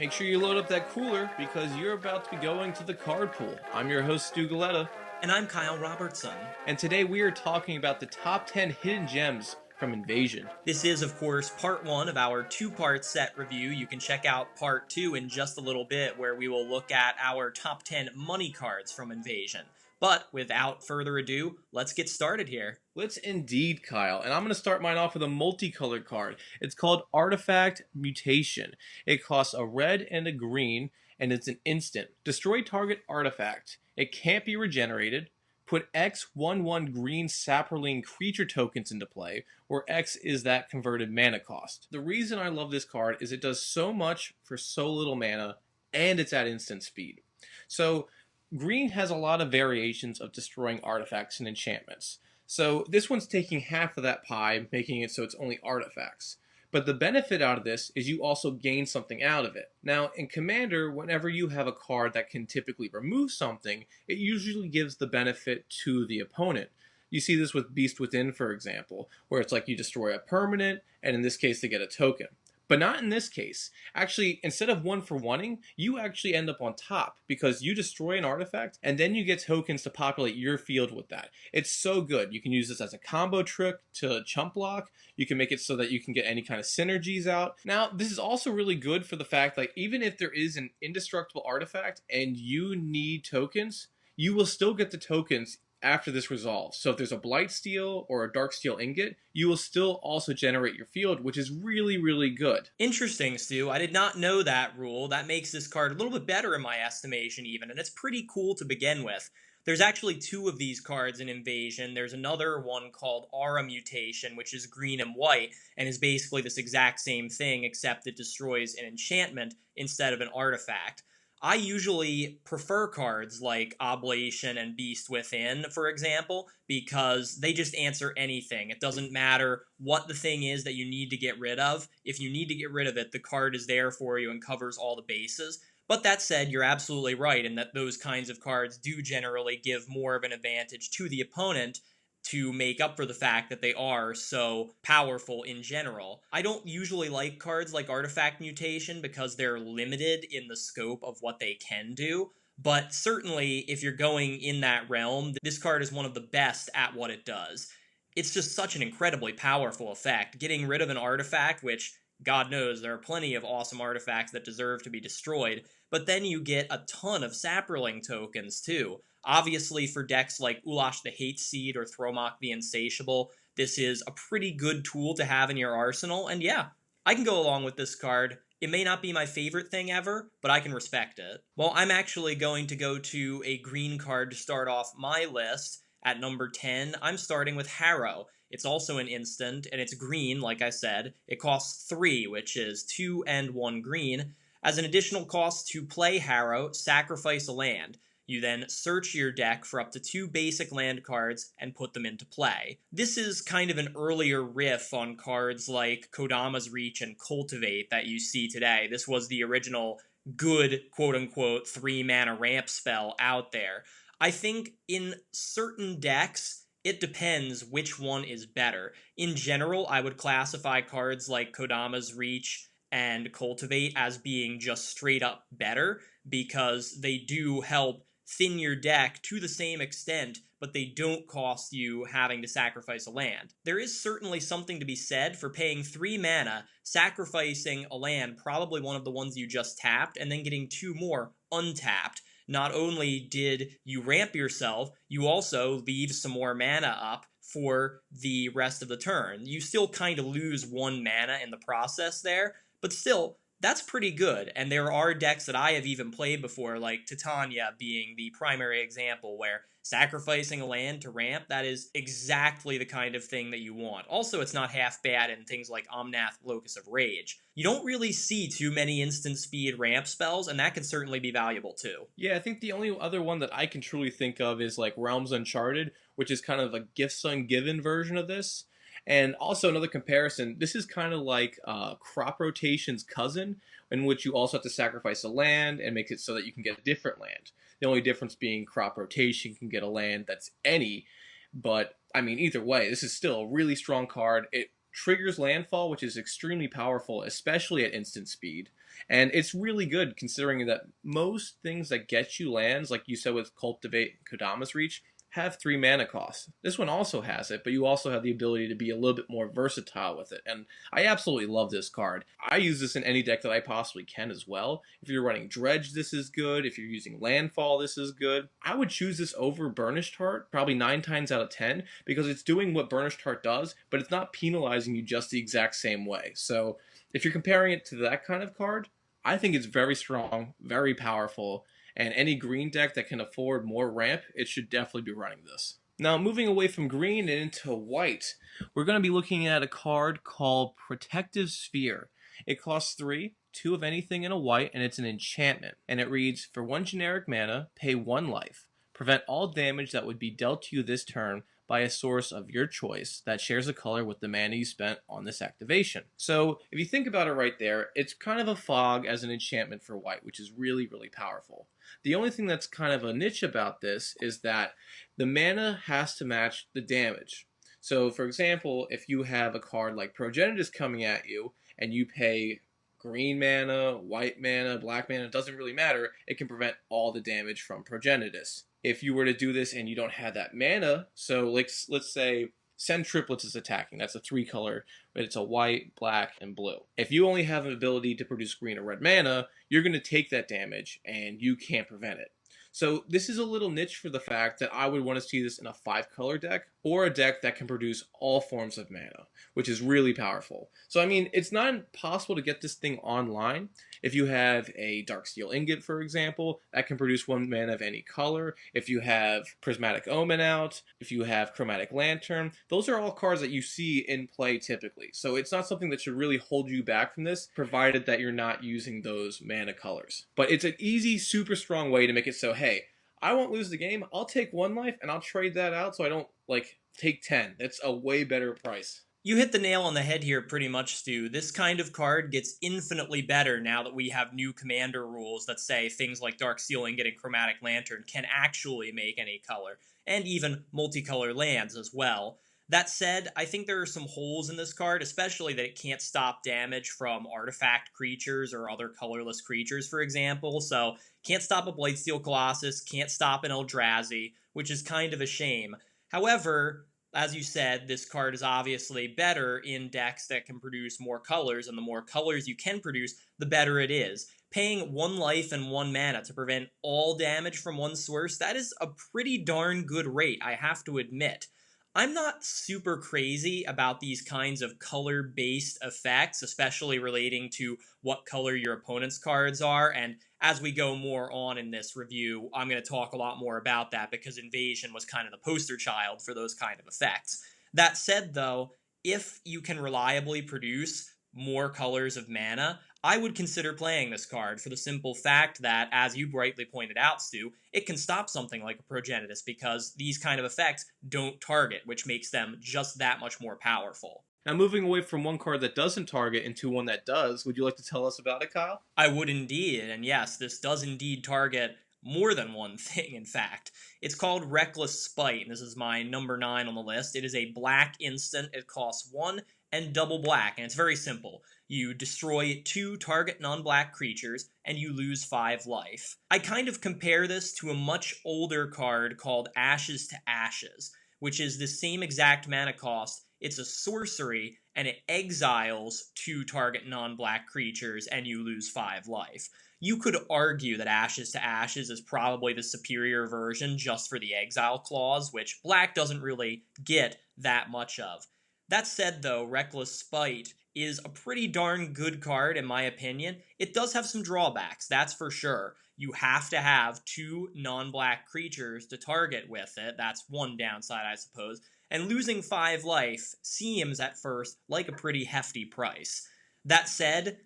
Make sure you load up that cooler because you're about to be going to the card pool. I'm your host, Stu Galetta, And I'm Kyle Robertson. and today we are talking about the top 10 hidden gems from Invasion. This is, of course, part one of our two-part set review. You can check out part two in just a little bit, where we will look at our top 10 money cards from Invasion. But without further ado, let's get started here. Let's indeed, Kyle. And I'm going to start mine off with a multicolored card. It's called Artifact Mutation. It costs a red and a green, and it's an instant. Destroy target artifact. It can't be regenerated. Put X 1/1 green Saproling creature tokens into play, where X is that converted mana cost. The reason I love this card is it does so much for so little mana, and it's at instant speed. So, green has a lot of variations of destroying artifacts and enchantments. So this one's taking half of that pie, making it so it's only artifacts. But the benefit out of this is you also gain something out of it. Now, in Commander, whenever you have a card that can typically remove something, it usually gives the benefit to the opponent. You see this with Beast Within, for example, where it's like you destroy a permanent, and in this case they get a token. But not in this case. Actually, instead of one for oneing, you actually end up on top because you destroy an artifact and then you get tokens to populate your field with that. It's so good. You can use this as a combo trick to chump block. You can make it so that you can get any kind of synergies out. Now, this is also really good for the fact that even if there is an indestructible artifact and you need tokens, you will still get the tokens after this resolves. So if there's a Blightsteel or a Darksteel ingot, you will still also generate your field, which is really, really good. Interesting, Stu. I did not know that rule. That makes this card a little bit better in my estimation even, and it's pretty cool to begin with. There's actually two of these cards in Invasion. There's another one called Aura Mutation, which is green and white, and is basically this exact same thing, except it destroys an enchantment instead of an artifact. I usually prefer cards like Oblation and Beast Within, for example, because they just answer anything. It doesn't matter what the thing is that you need to get rid of. If you need to get rid of it, the card is there for you and covers all the bases. But that said, you're absolutely right in that those kinds of cards do generally give more of an advantage to the opponent to make up for the fact that they are so powerful in general. I don't usually like cards like Artifact Mutation because they're limited in the scope of what they can do, but certainly if you're going in that realm, this card is one of the best at what it does. It's just such an incredibly powerful effect. Getting rid of an artifact, which God knows there are plenty of awesome artifacts that deserve to be destroyed, but then you get a ton of Saproling tokens too. Obviously, for decks like Ulash the Hateseed or Thromok the Insatiable, this is a pretty good tool to have in your arsenal, and yeah, I can go along with this card. It may not be my favorite thing ever, but I can respect it. Well, I'm actually going to go to a green card to start off my list. At number 10, I'm starting with Harrow. It's also an instant, and it's green, like I said. It costs 3, which is 2 and 1 green. As an additional cost to play Harrow, sacrifice a land. You then search your deck for up to 2 basic land cards and put them into play. This is kind of an earlier riff on cards like Kodama's Reach and Cultivate that you see today. This was the original good, quote-unquote, 3-mana ramp spell out there. I think in certain decks, it depends which one is better. In general, I would classify cards like Kodama's Reach and Cultivate as being just straight up better because they do help thin your deck to the same extent, but they don't cost you having to sacrifice a land. There is certainly something to be said for paying 3 mana, sacrificing a land, probably one of the ones you just tapped, and then getting 2 more untapped. Not only did you ramp yourself, you also leave some more mana up for the rest of the turn. You still kind of lose 1 mana in the process there, but still, that's pretty good, and there are decks that I have even played before, like Titania being the primary example, where sacrificing a land to ramp, that is exactly the kind of thing that you want. Also, it's not half bad in things like Omnath Locus of Rage. You don't really see too many instant speed ramp spells, and that can certainly be valuable too. Yeah, I think the only other one that I can truly think of is like Realms Uncharted, which is kind of a Gifts Ungiven version of this. And also another comparison, this is kind of like Crop Rotation's cousin, in which you also have to sacrifice a land and make it so that you can get a different land. The only difference being Crop Rotation can get a land that's any, but I mean, either way, this is still a really strong card. It triggers landfall, which is extremely powerful, especially at instant speed. And it's really good considering that most things that get you lands, like you said with Cultivate and Kodama's Reach, have 3 mana costs. This one also has it, but you also have the ability to be a little bit more versatile with it. And I absolutely love this card. I use this in any deck that I possibly can as well. If you're running Dredge, this is good. If you're using Landfall, this is good. I would choose this over Burnished Heart probably 9 times out of 10 because it's doing what Burnished Heart does, but it's not penalizing you just the exact same way. So if you're comparing it to that kind of card, I think it's very strong, very powerful, and any green deck that can afford more ramp, it should definitely be running this. Now, moving away from green and into white, we're going to be looking at a card called Protective Sphere. It costs 3, 2 of anything in a white, and it's an enchantment. And it reads, for 1 generic mana, pay 1 life. Prevent all damage that would be dealt to you this turn by a source of your choice that shares a color with the mana you spent on this activation. So if you think about it right there, it's kind of a fog as an enchantment for white, which is really, really powerful. The only thing that's kind of a niche about this is that the mana has to match the damage. So for example, if you have a card like Progenitus coming at you and you pay green mana, white mana, black mana, it doesn't really matter, it can prevent all the damage from Progenitus. If you were to do this and you don't have that mana, so let's say Send Triplets is attacking. That's a 3 color, but it's a white, black, and blue. If you only have an ability to produce green or red mana, you're going to take that damage and you can't prevent it. So this is a little niche for the fact that I would want to see this in a 5-color deck or a deck that can produce all forms of mana, which is really powerful. So I mean, it's not impossible to get this thing online. If you have a Darksteel Ingot, for example, that can produce 1 mana of any color. If you have Prismatic Omen out, if you have Chromatic Lantern, those are all cards that you see in play typically. So it's not something that should really hold you back from this, provided that you're not using those mana colors. But it's an easy, super strong way to make it so, hey, I won't lose the game. I'll take 1 life and I'll trade that out so I don't, take 10. That's a way better price. You hit the nail on the head here pretty much, Stu. This kind of card gets infinitely better now that we have new commander rules that say things like Darksteel Ingot and Chromatic Lantern can actually make any color, and even multicolor lands as well. That said, I think there are some holes in this card, especially that it can't stop damage from artifact creatures or other colorless creatures, for example. So, can't stop a Blightsteel Colossus, can't stop an Eldrazi, which is kind of a shame. However, as you said, this card is obviously better in decks that can produce more colors, and the more colors you can produce, the better it is. Paying 1 life and 1 mana to prevent all damage from one source, that is a pretty darn good rate, I have to admit. I'm not super crazy about these kinds of color-based effects, especially relating to what color your opponent's cards are, and as we go more on in this review, I'm going to talk a lot more about that because Invasion was kind of the poster child for those kind of effects. That said, though, if you can reliably produce more colors of mana, I would consider playing this card for the simple fact that, as you rightly pointed out, Stu, it can stop something like a Progenitus because these kind of effects don't target, which makes them just that much more powerful. Now, moving away from one card that doesn't target into one that does, would you like to tell us about it, Kyle? I would indeed, and yes, this does indeed target more than one thing, in fact. It's called Reckless Spite, and this is my number 9 on the list. It is a black instant. It costs 1 and double black, and it's very simple. You destroy 2 target non-black creatures, and you lose 5 life. I kind of compare this to a much older card called Ashes to Ashes, which is the same exact mana cost. It's a sorcery, and it exiles 2 target non-black creatures, and you lose 5 life. You could argue that Ashes to Ashes is probably the superior version just for the exile clause, which black doesn't really get that much of. That said, though, Reckless Spite is a pretty darn good card in my opinion. It does have some drawbacks, that's for sure. You have to have 2 non-black creatures to target with it. That's one downside, I suppose. And losing 5 life seems, at first, like a pretty hefty price. That said,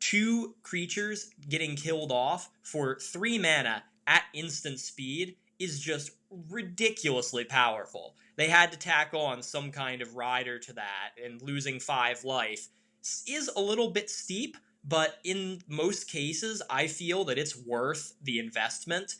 2 creatures getting killed off for 3 mana at instant speed is just ridiculously powerful. They had to tack on some kind of rider to that, and losing 5 life is a little bit steep, but in most cases, I feel that it's worth the investment,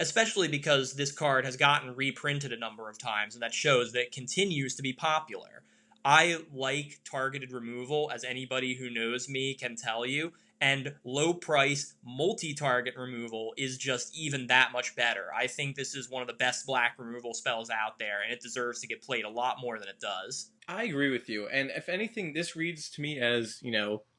especially because this card has gotten reprinted a number of times, and that shows that it continues to be popular. I like targeted removal, as anybody who knows me can tell you, and low price multi target removal is just even that much better. I think this is one of the best black removal spells out there, and it deserves to get played a lot more than it does. I agree with you. And if anything, this reads to me as,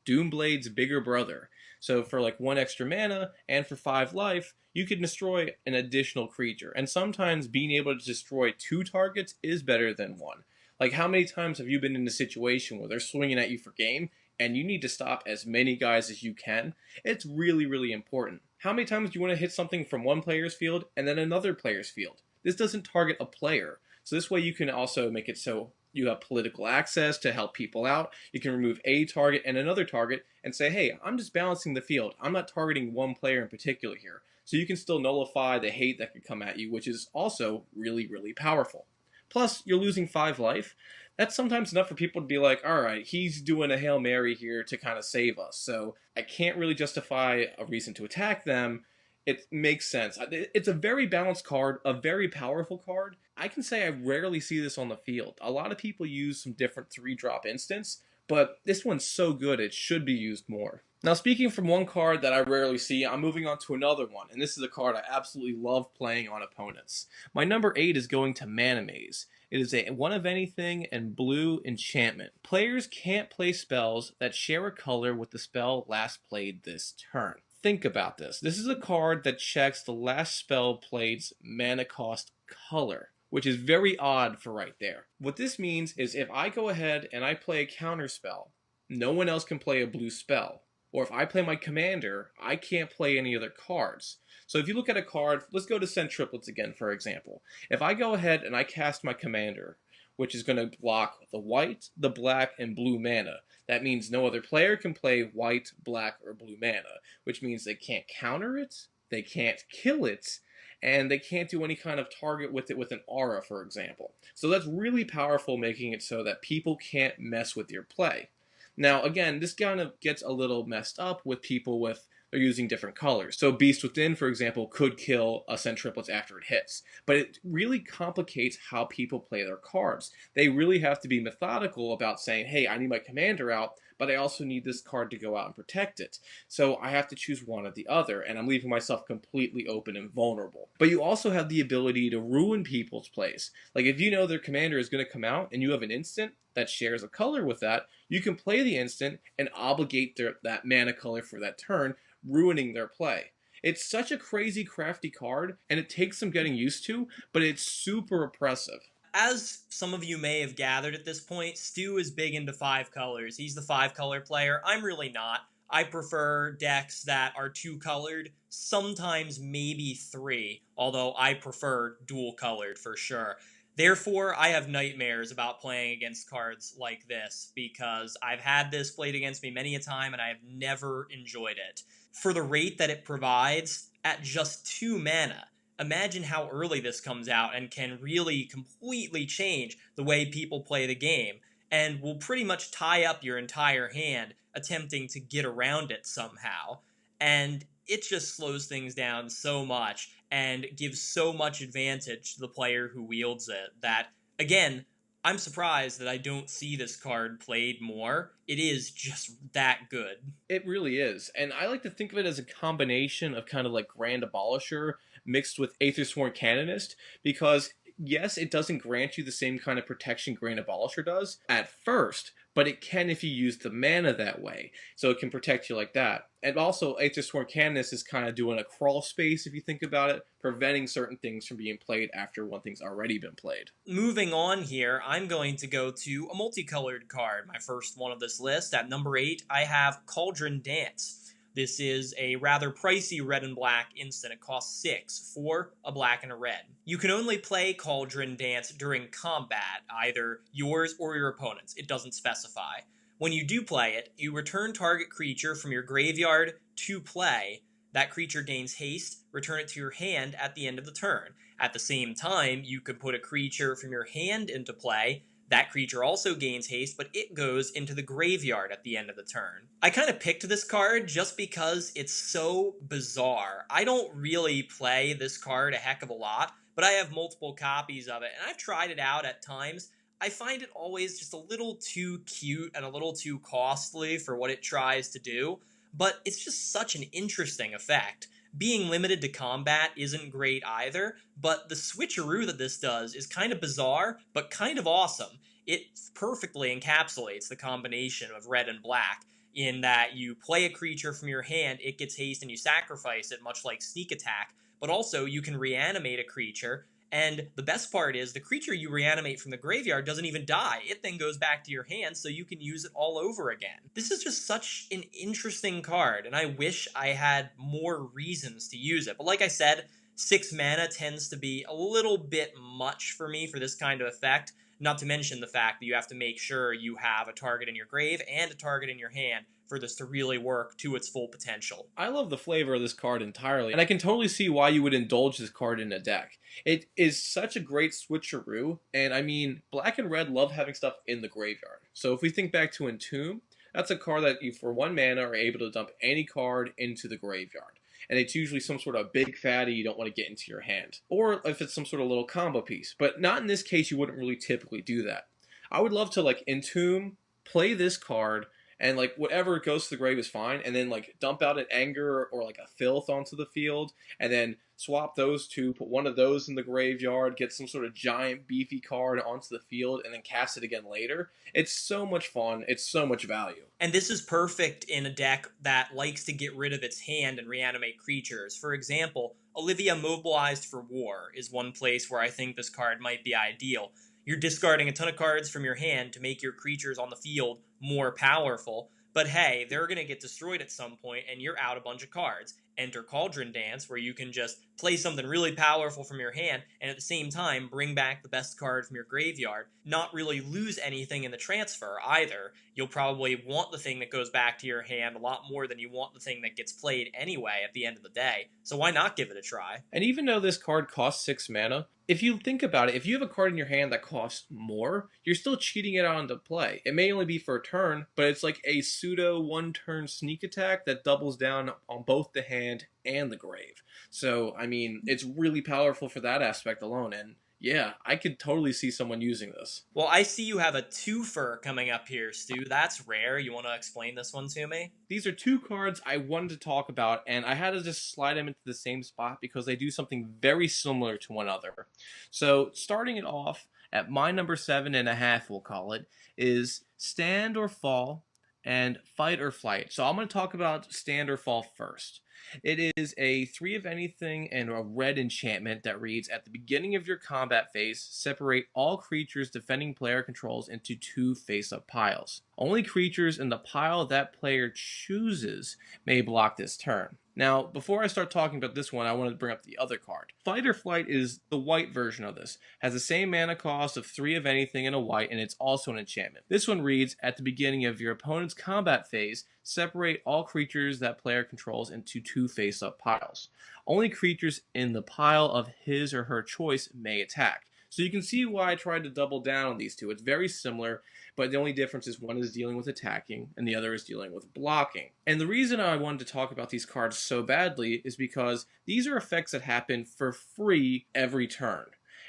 Doomblade's bigger brother. So for like 1 extra mana and for 5 life, you can destroy an additional creature. And sometimes being able to destroy 2 targets is better than one. Like, how many times have you been in a situation where they're swinging at you for game and you need to stop as many guys as you can? It's really, really important. How many times do you want to hit something from one player's field and then another player's field? This doesn't target a player. So this way you can also make it so you have political access to help people out. You can remove a target and another target and say, hey, I'm just balancing the field. I'm not targeting one player in particular here. So you can still nullify the hate that could come at you, which is also really, really powerful. Plus, you're losing 5 life. That's sometimes enough for people to be like, all right, he's doing a Hail Mary here to kind of save us. So I can't really justify a reason to attack them. It makes sense. It's a very balanced card, a very powerful card. I can say I rarely see this on the field. A lot of people use some different 3-drop instants, but this one's so good it should be used more. Now, speaking from one card that I rarely see, I'm moving on to another one, and this is a card I absolutely love playing on opponents. My number 8 is going to Mana Maze. It is a 1 of anything and blue enchantment. Players can't play spells that share a color with the spell last played this turn. Think about this. This is a card that checks the last spell played's mana cost color, which is very odd for right there. What this means is if I go ahead and I play a counter spell, no one else can play a blue spell. Or if I play my commander, I can't play any other cards. So if you look at a card, let's go to Send Triplets again, for example. If I go ahead and I cast my commander, which is going to block the white, the black, and blue mana, that means no other player can play white, black, or blue mana, which means they can't counter it, they can't kill it, and they can't do any kind of target with it with an aura, for example. So that's really powerful, making it so that people can't mess with your play. Now, again, this kind of gets a little messed up with people with they're using different colors. So Beast Within, for example, could kill a Send Triplets after it hits. But it really complicates how people play their cards. They really have to be methodical about saying, hey, I need my commander out, but I also need this card to go out and protect it. So I have to choose one or the other, and I'm leaving myself completely open and vulnerable. But you also have the ability to ruin people's plays. Like if you know their commander is going to come out and you have an instant that shares a color with that, you can play the instant and obligate that mana color for that turn, ruining their play. It's such a crazy crafty card, and it takes some getting used to, but it's super oppressive. As some of you may have gathered at this point, Stu is big into 5 colors. He's the 5-color player. I'm really not. I prefer decks that are 2-colored, sometimes maybe 3, although I prefer dual-colored for sure. Therefore, I have nightmares about playing against cards like this, because I've had this played against me many a time and I have never enjoyed it. For the rate that it provides, at just 2 mana, imagine how early this comes out and can really completely change the way people play the game, and will pretty much tie up your entire hand attempting to get around it somehow. And it just slows things down so much and gives so much advantage to the player who wields it that, again, I'm surprised that I don't see this card played more. It is just that good. It really is. And I like to think of it as a combination of kind of like Grand Abolisher mixed with Aethersworn Canonist, because yes, it doesn't grant you the same kind of protection Grand Abolisher does at first, but it can if you use the mana that way. So it can protect you like that. And also, Aethersworn Canonist is kind of doing a crawl space, if you think about it, preventing certain things from being played after one thing's already been played. Moving on here, I'm going to go to a multicolored card, my first one of this list. At number 8, I have Cauldron Dance. This is a rather pricey red and black instant. It costs 6 for a black and a red. You can only play Cauldron Dance during combat, either yours or your opponent's. It doesn't specify. When you do play it, you return target creature from your graveyard to play. That creature gains haste, return it to your hand at the end of the turn. At the same time, you could put a creature from your hand into play. That creature also gains haste, but it goes into the graveyard at the end of the turn. I kind of picked this card just because it's so bizarre. I don't really play this card a heck of a lot, but I have multiple copies of it, and I've tried it out at times. I find it always just a little too cute and a little too costly for what it tries to do, but it's just such an interesting effect. Being limited to combat isn't great either, but the switcheroo that this does is kind of bizarre, but kind of awesome. It perfectly encapsulates the combination of red and black, in that you play a creature from your hand, it gets haste, and you sacrifice it, much like sneak attack, but also you can reanimate a creature. And the best part is the creature you reanimate from the graveyard doesn't even die. It then goes back to your hand so you can use it all over again. This is just such an interesting card, and I wish I had more reasons to use it. But like I said, 6 mana tends to be a little bit much for me for this kind of effect. Not to mention the fact that you have to make sure you have a target in your grave and a target in your hand for this to really work to its full potential. I love the flavor of this card entirely, and I can totally see why you would indulge this card in a deck. It is such a great switcheroo, and I mean, black and red love having stuff in the graveyard. So if we think back to Entomb, that's a card that you, for 1 mana, are able to dump any card into the graveyard. And it's usually some sort of big fatty you don't want to get into your hand. Or if it's some sort of little combo piece. But not in this case, you wouldn't really typically do that. I would love to, like, Entomb, play this card, and like whatever goes to the grave is fine, and then like dump out an anger or like a filth onto the field, and then swap those two, put one of those in the graveyard, get some sort of giant beefy card onto the field, and then cast it again later. It's so much fun. It's so much value. And this is perfect in a deck that likes to get rid of its hand and reanimate creatures. For example, Olivia Mobilized for War is one place where I think this card might be ideal. You're discarding a ton of cards from your hand to make your creatures on the field more powerful, but hey, they're going to get destroyed at some point and you're out a bunch of cards. Enter Cauldron Dance, where you can just play something really powerful from your hand and at the same time bring back the best card from your graveyard, not really lose anything in the transfer either. You'll probably want the thing that goes back to your hand a lot more than you want the thing that gets played anyway at the end of the day, so why not give it a try? And even though this card costs 6 mana, if you think about it, if you have a card in your hand that costs more, you're still cheating it out into play. It may only be for a turn, but it's like a pseudo 1-turn sneak attack that doubles down on both the hand and the grave. So, I mean, it's really powerful for that aspect alone, and yeah, I could totally see someone using this. Well, I see you have a twofer coming up here, Stu. That's rare. You want to explain this one to me? These are 2 cards I wanted to talk about, and I had to just slide them into the same spot because they do something very similar to one another. So, starting it off at my number 7.5, we'll call it, is Stand or Fall and Fight or Flight. So, I'm going to talk about Stand or Fall first. It is a 3 of anything and a red enchantment that reads, at the beginning of your combat phase, separate all creatures defending player controls into 2 face-up piles. Only creatures in the pile that player chooses may block this turn. Now, before I start talking about this one, I want to bring up the other card. Fight or Flight is the white version of this. Has the same mana cost of 3 of anything and a white, and it's also an enchantment. This one reads, at the beginning of your opponent's combat phase, separate all creatures that player controls into 2 face-up piles. Only creatures in the pile of his or her choice may attack. So you can see why I tried to double down on these two. It's very similar, but the only difference is one is dealing with attacking and the other is dealing with blocking. And the reason I wanted to talk about these cards so badly is because these are effects that happen for free every turn.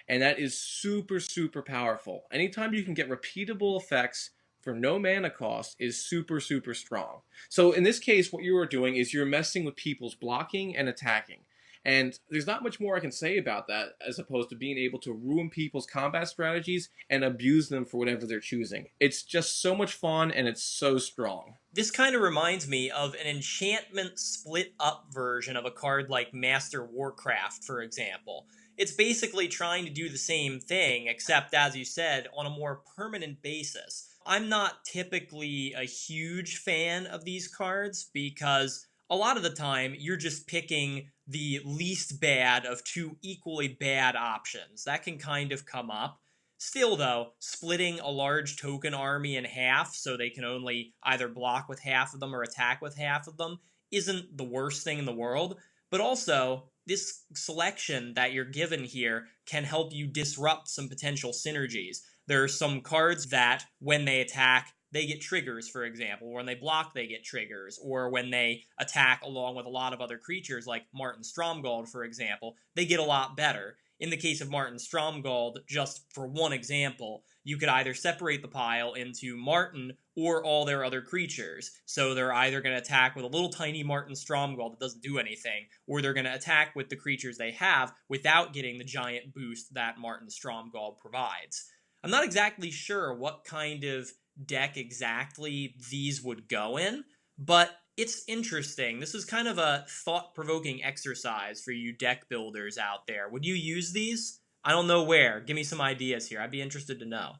And that is super, super powerful. Anytime you can get repeatable effects for no mana cost is super, super strong. So in this case, what you are doing is you're messing with people's blocking and attacking. And there's not much more I can say about that as opposed to being able to ruin people's combat strategies and abuse them for whatever they're choosing. It's just so much fun and it's so strong. This kind of reminds me of an enchantment split up version of a card like Master Warcraft, for example. It's basically trying to do the same thing, except, as you said, on a more permanent basis. I'm not typically a huge fan of these cards because a lot of the time you're just picking the least bad of 2 equally bad options. That can kind of come up. Still, though, splitting a large token army in half so they can only either block with half of them or attack with half of them isn't the worst thing in the world. But also, this selection that you're given here can help you disrupt some potential synergies. There are some cards that, when they attack, they get triggers, for example. When they block, they get triggers. Or when they attack along with a lot of other creatures, like Martin Stromgold, for example, they get a lot better. In the case of Martin Stromgald, just for one example, you could either separate the pile into Martin or all their other creatures. So they're either going to attack with a little tiny Martin Stromgald that doesn't do anything, or they're going to attack with the creatures they have without getting the giant boost that Martin Stromgald provides. I'm not exactly sure what kind of deck exactly these would go in, but it's interesting. This is kind of a thought-provoking exercise for you deck builders out there. Would you use these? I don't know where. Give me some ideas here. I'd be interested to know.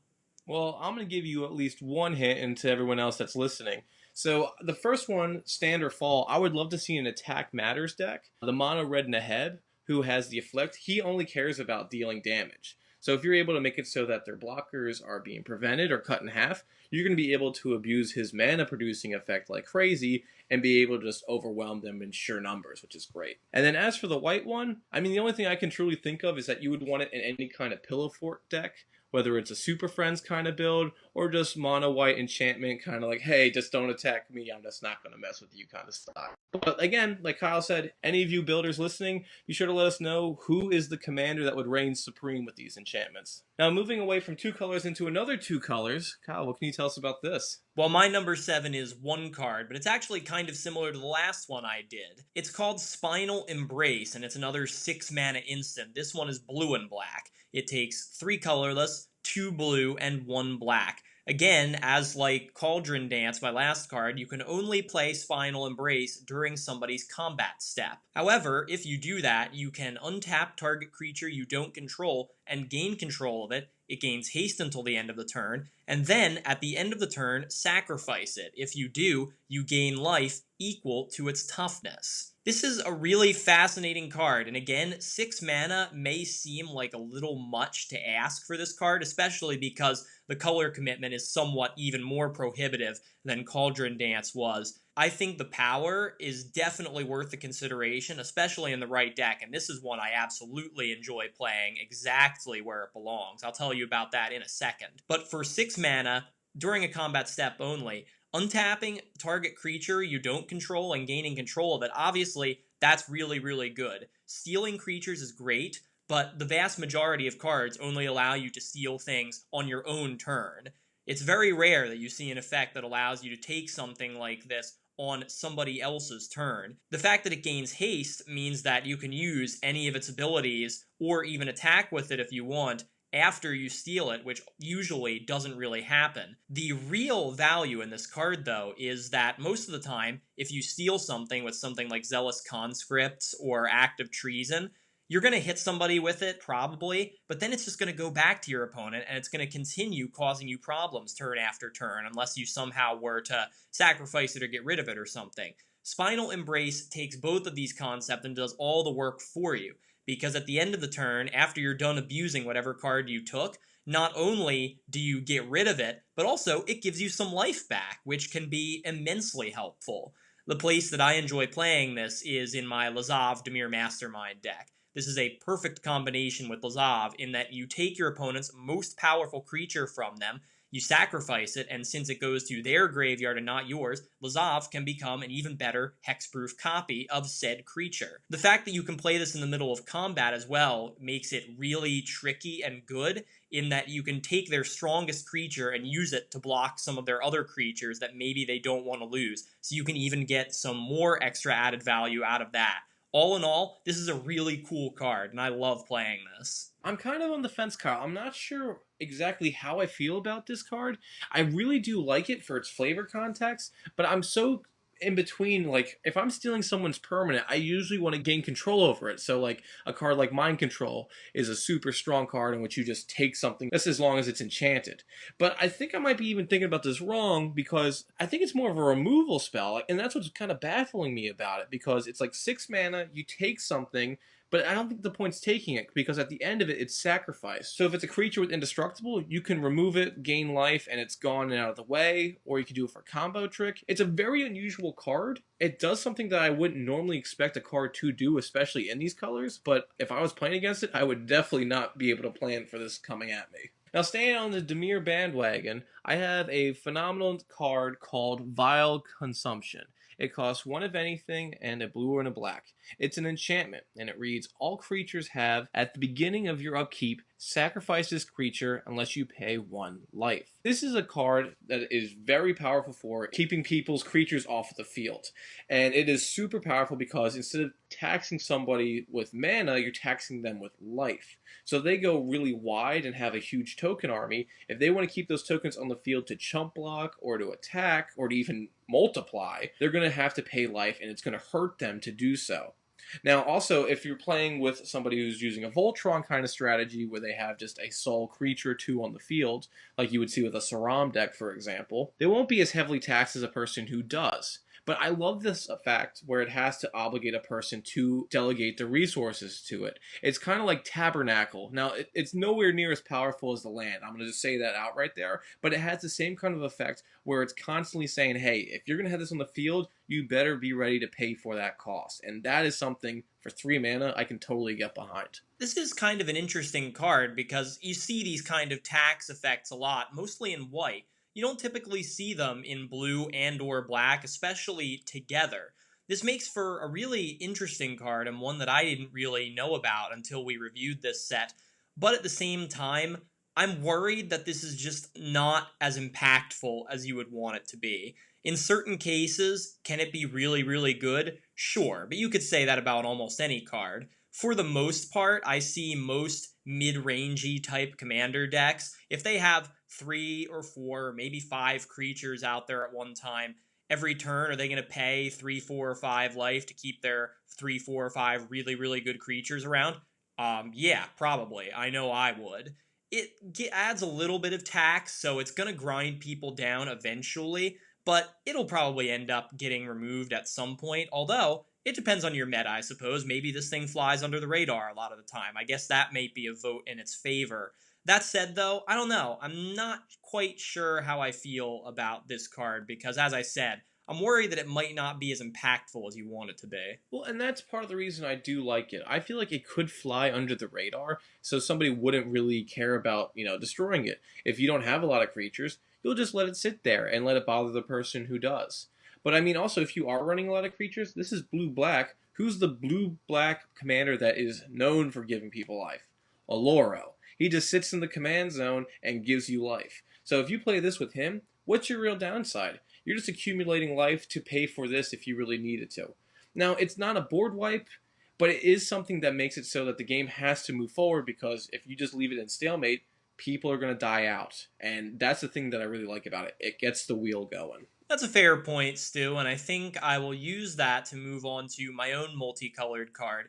Well, I'm going to give you at least one hint, and to everyone else that's listening. So the first one, stand or fall, I would love to see an attack matters deck. The mono red Neheb, who has the afflict, he only cares about dealing damage. So if you're able to make it so that their blockers are being prevented or cut in half, you're going to be able to abuse his mana producing effect like crazy and be able to just overwhelm them in sheer numbers, which is great. And then as for the white one, I mean, the only thing I can truly think of is that you would want it in any kind of pillow fort deck, whether it's a Super Friends kind of build or just mono white enchantment kind of like, hey, just don't attack me, I'm just not going to mess with you kind of stuff. But again, like Kyle said, any of you builders listening, be sure to let us know who is the commander that would reign supreme with these enchantments. Now moving away from two colors into another two colors, Kyle, what can you tell us about this? Well, my number 7 is one card, but it's actually kind of similar to the last one I did. It's called Spinal Embrace, and it's another 6 mana instant. This one is blue and black. It takes 3 colorless, 2 blue, and 1 black. Again, as like Cauldron Dance, my last card, you can only play Spinal Embrace during somebody's combat step. However, if you do that, you can untap target creature you don't control and gain control of it. It gains haste until the end of the turn, and then at the end of the turn, sacrifice it. If you do, you gain life equal to its toughness. This is a really fascinating card, and again, 6 mana may seem like a little much to ask for this card, especially because the color commitment is somewhat even more prohibitive than Cauldron Dance was. I think the power is definitely worth the consideration, especially in the right deck, and this is one I absolutely enjoy playing exactly where it belongs. I'll tell you about that in a second. But for 6 mana, during a combat step only, untapping target creature you don't control and gaining control of it, obviously, that's really, really good. Stealing creatures is great, but the vast majority of cards only allow you to steal things on your own turn. It's very rare that you see an effect that allows you to take something like this on somebody else's turn. The fact that it gains haste means that you can use any of its abilities or even attack with it if you want after you steal it, which usually doesn't really happen. The real value in this card, though, is that most of the time, if you steal something with something like Zealous Conscripts or Act of Treason, you're going to hit somebody with it, probably, but then it's just going to go back to your opponent, and it's going to continue causing you problems turn after turn, unless you somehow were to sacrifice it or get rid of it or something. Spinal Embrace takes both of these concepts and does all the work for you, because at the end of the turn, after you're done abusing whatever card you took, not only do you get rid of it, but also it gives you some life back, which can be immensely helpful. The place that I enjoy playing this is in my Lazav Dimir Mastermind deck. This is a perfect combination with Lazav in that you take your opponent's most powerful creature from them, you sacrifice it, and since it goes to their graveyard and not yours, Lazav can become an even better hexproof copy of said creature. The fact that you can play this in the middle of combat as well makes it really tricky and good in that you can take their strongest creature and use it to block some of their other creatures that maybe they don't want to lose, so you can even get some more extra added value out of that. All in all, this is a really cool card, and I love playing this. I'm kind of on the fence, Kyle. I'm not sure exactly how I feel about this card. I really do like it for its flavor context, but I'm so in between. Like, if I'm stealing someone's permanent, I usually want to gain control over it. So, like, a card like Mind Control is a super strong card in which you just take something. That's as long as it's enchanted. But I think I might be even thinking about this wrong because I think it's more of a removal spell. And that's what's kind of baffling me about it because it's like 6 mana, you take something, but I don't think the point's taking it because at the end of it, it's sacrificed. So if it's a creature with indestructible, you can remove it, gain life, and it's gone and out of the way, or you can do it for a combo trick. It's a very unusual card. It does something that I wouldn't normally expect a card to do, especially in these colors, but if I was playing against it, I would definitely not be able to plan for this coming at me. Now, staying on the Dimir bandwagon, I have a phenomenal card called Vile Consumption. It costs one of anything and a blue and a black. It's an enchantment, and it reads, all creatures have, at the beginning of your upkeep, sacrifice this creature unless you pay 1 life. This is a card that is very powerful for keeping people's creatures off of the field. And it is super powerful because instead of taxing somebody with mana, you're taxing them with life. So they go really wide and have a huge token army. If they want to keep those tokens on the field to chump block or to attack or to even multiply, they're going to have to pay life, and it's going to hurt them to do so. Now, also, if you're playing with somebody who's using a Voltron kind of strategy where they have just a sole creature or two on the field, like you would see with a Saram deck, for example, they won't be as heavily taxed as a person who does. But I love this fact where it has to obligate a person to delegate the resources to it. It's kind of like Tabernacle. Now, it's nowhere near as powerful as the land. I'm going to just say that out right there. But it has the same kind of effect where it's constantly saying, hey, if you're going to have this on the field, you better be ready to pay for that cost. And that is something, for 3 mana, I can totally get behind. This is kind of an interesting card because you see these kind of tax effects a lot, mostly in white. You don't typically see them in blue and or black, especially together. This makes for a really interesting card and one that I didn't really know about until we reviewed this set. But at the same time, I'm worried that this is just not as impactful as you would want it to be. In certain cases, can it be really, really good? Sure, but you could say that about almost any card. For the most part, I see most mid-rangey type commander decks, if they have 3 or 4, maybe 5 creatures out there at one time, every turn are they going to pay 3, 4, or 5 life to keep their 3, 4, or 5 really, really good creatures around? Yeah, probably. I know I would. It adds a little bit of tax, so it's going to grind people down eventually, but it'll probably end up getting removed at some point, although it depends on your meta, I suppose. Maybe this thing flies under the radar a lot of the time. I guess that may be a vote in its favor. That said, though, I don't know. I'm not quite sure how I feel about this card because, as I said, I'm worried that it might not be as impactful as you want it to be. Well, and that's part of the reason I do like it. I feel like it could fly under the radar, so somebody wouldn't really care about, destroying it. If you don't have a lot of creatures, you'll just let it sit there and let it bother the person who does. But I mean, also, if you are running a lot of creatures, this is blue-black. Who's the blue-black commander that is known for giving people life? Aloro. He just sits in the command zone and gives you life. So if you play this with him, what's your real downside? You're just accumulating life to pay for this if you really needed to. Now, it's not a board wipe, but it is something that makes it so that the game has to move forward, because if you just leave it in stalemate, people are going to die out. And that's the thing that I really like about it. It gets the wheel going. That's a fair point, Stu, and I think I will use that to move on to my own multicolored card.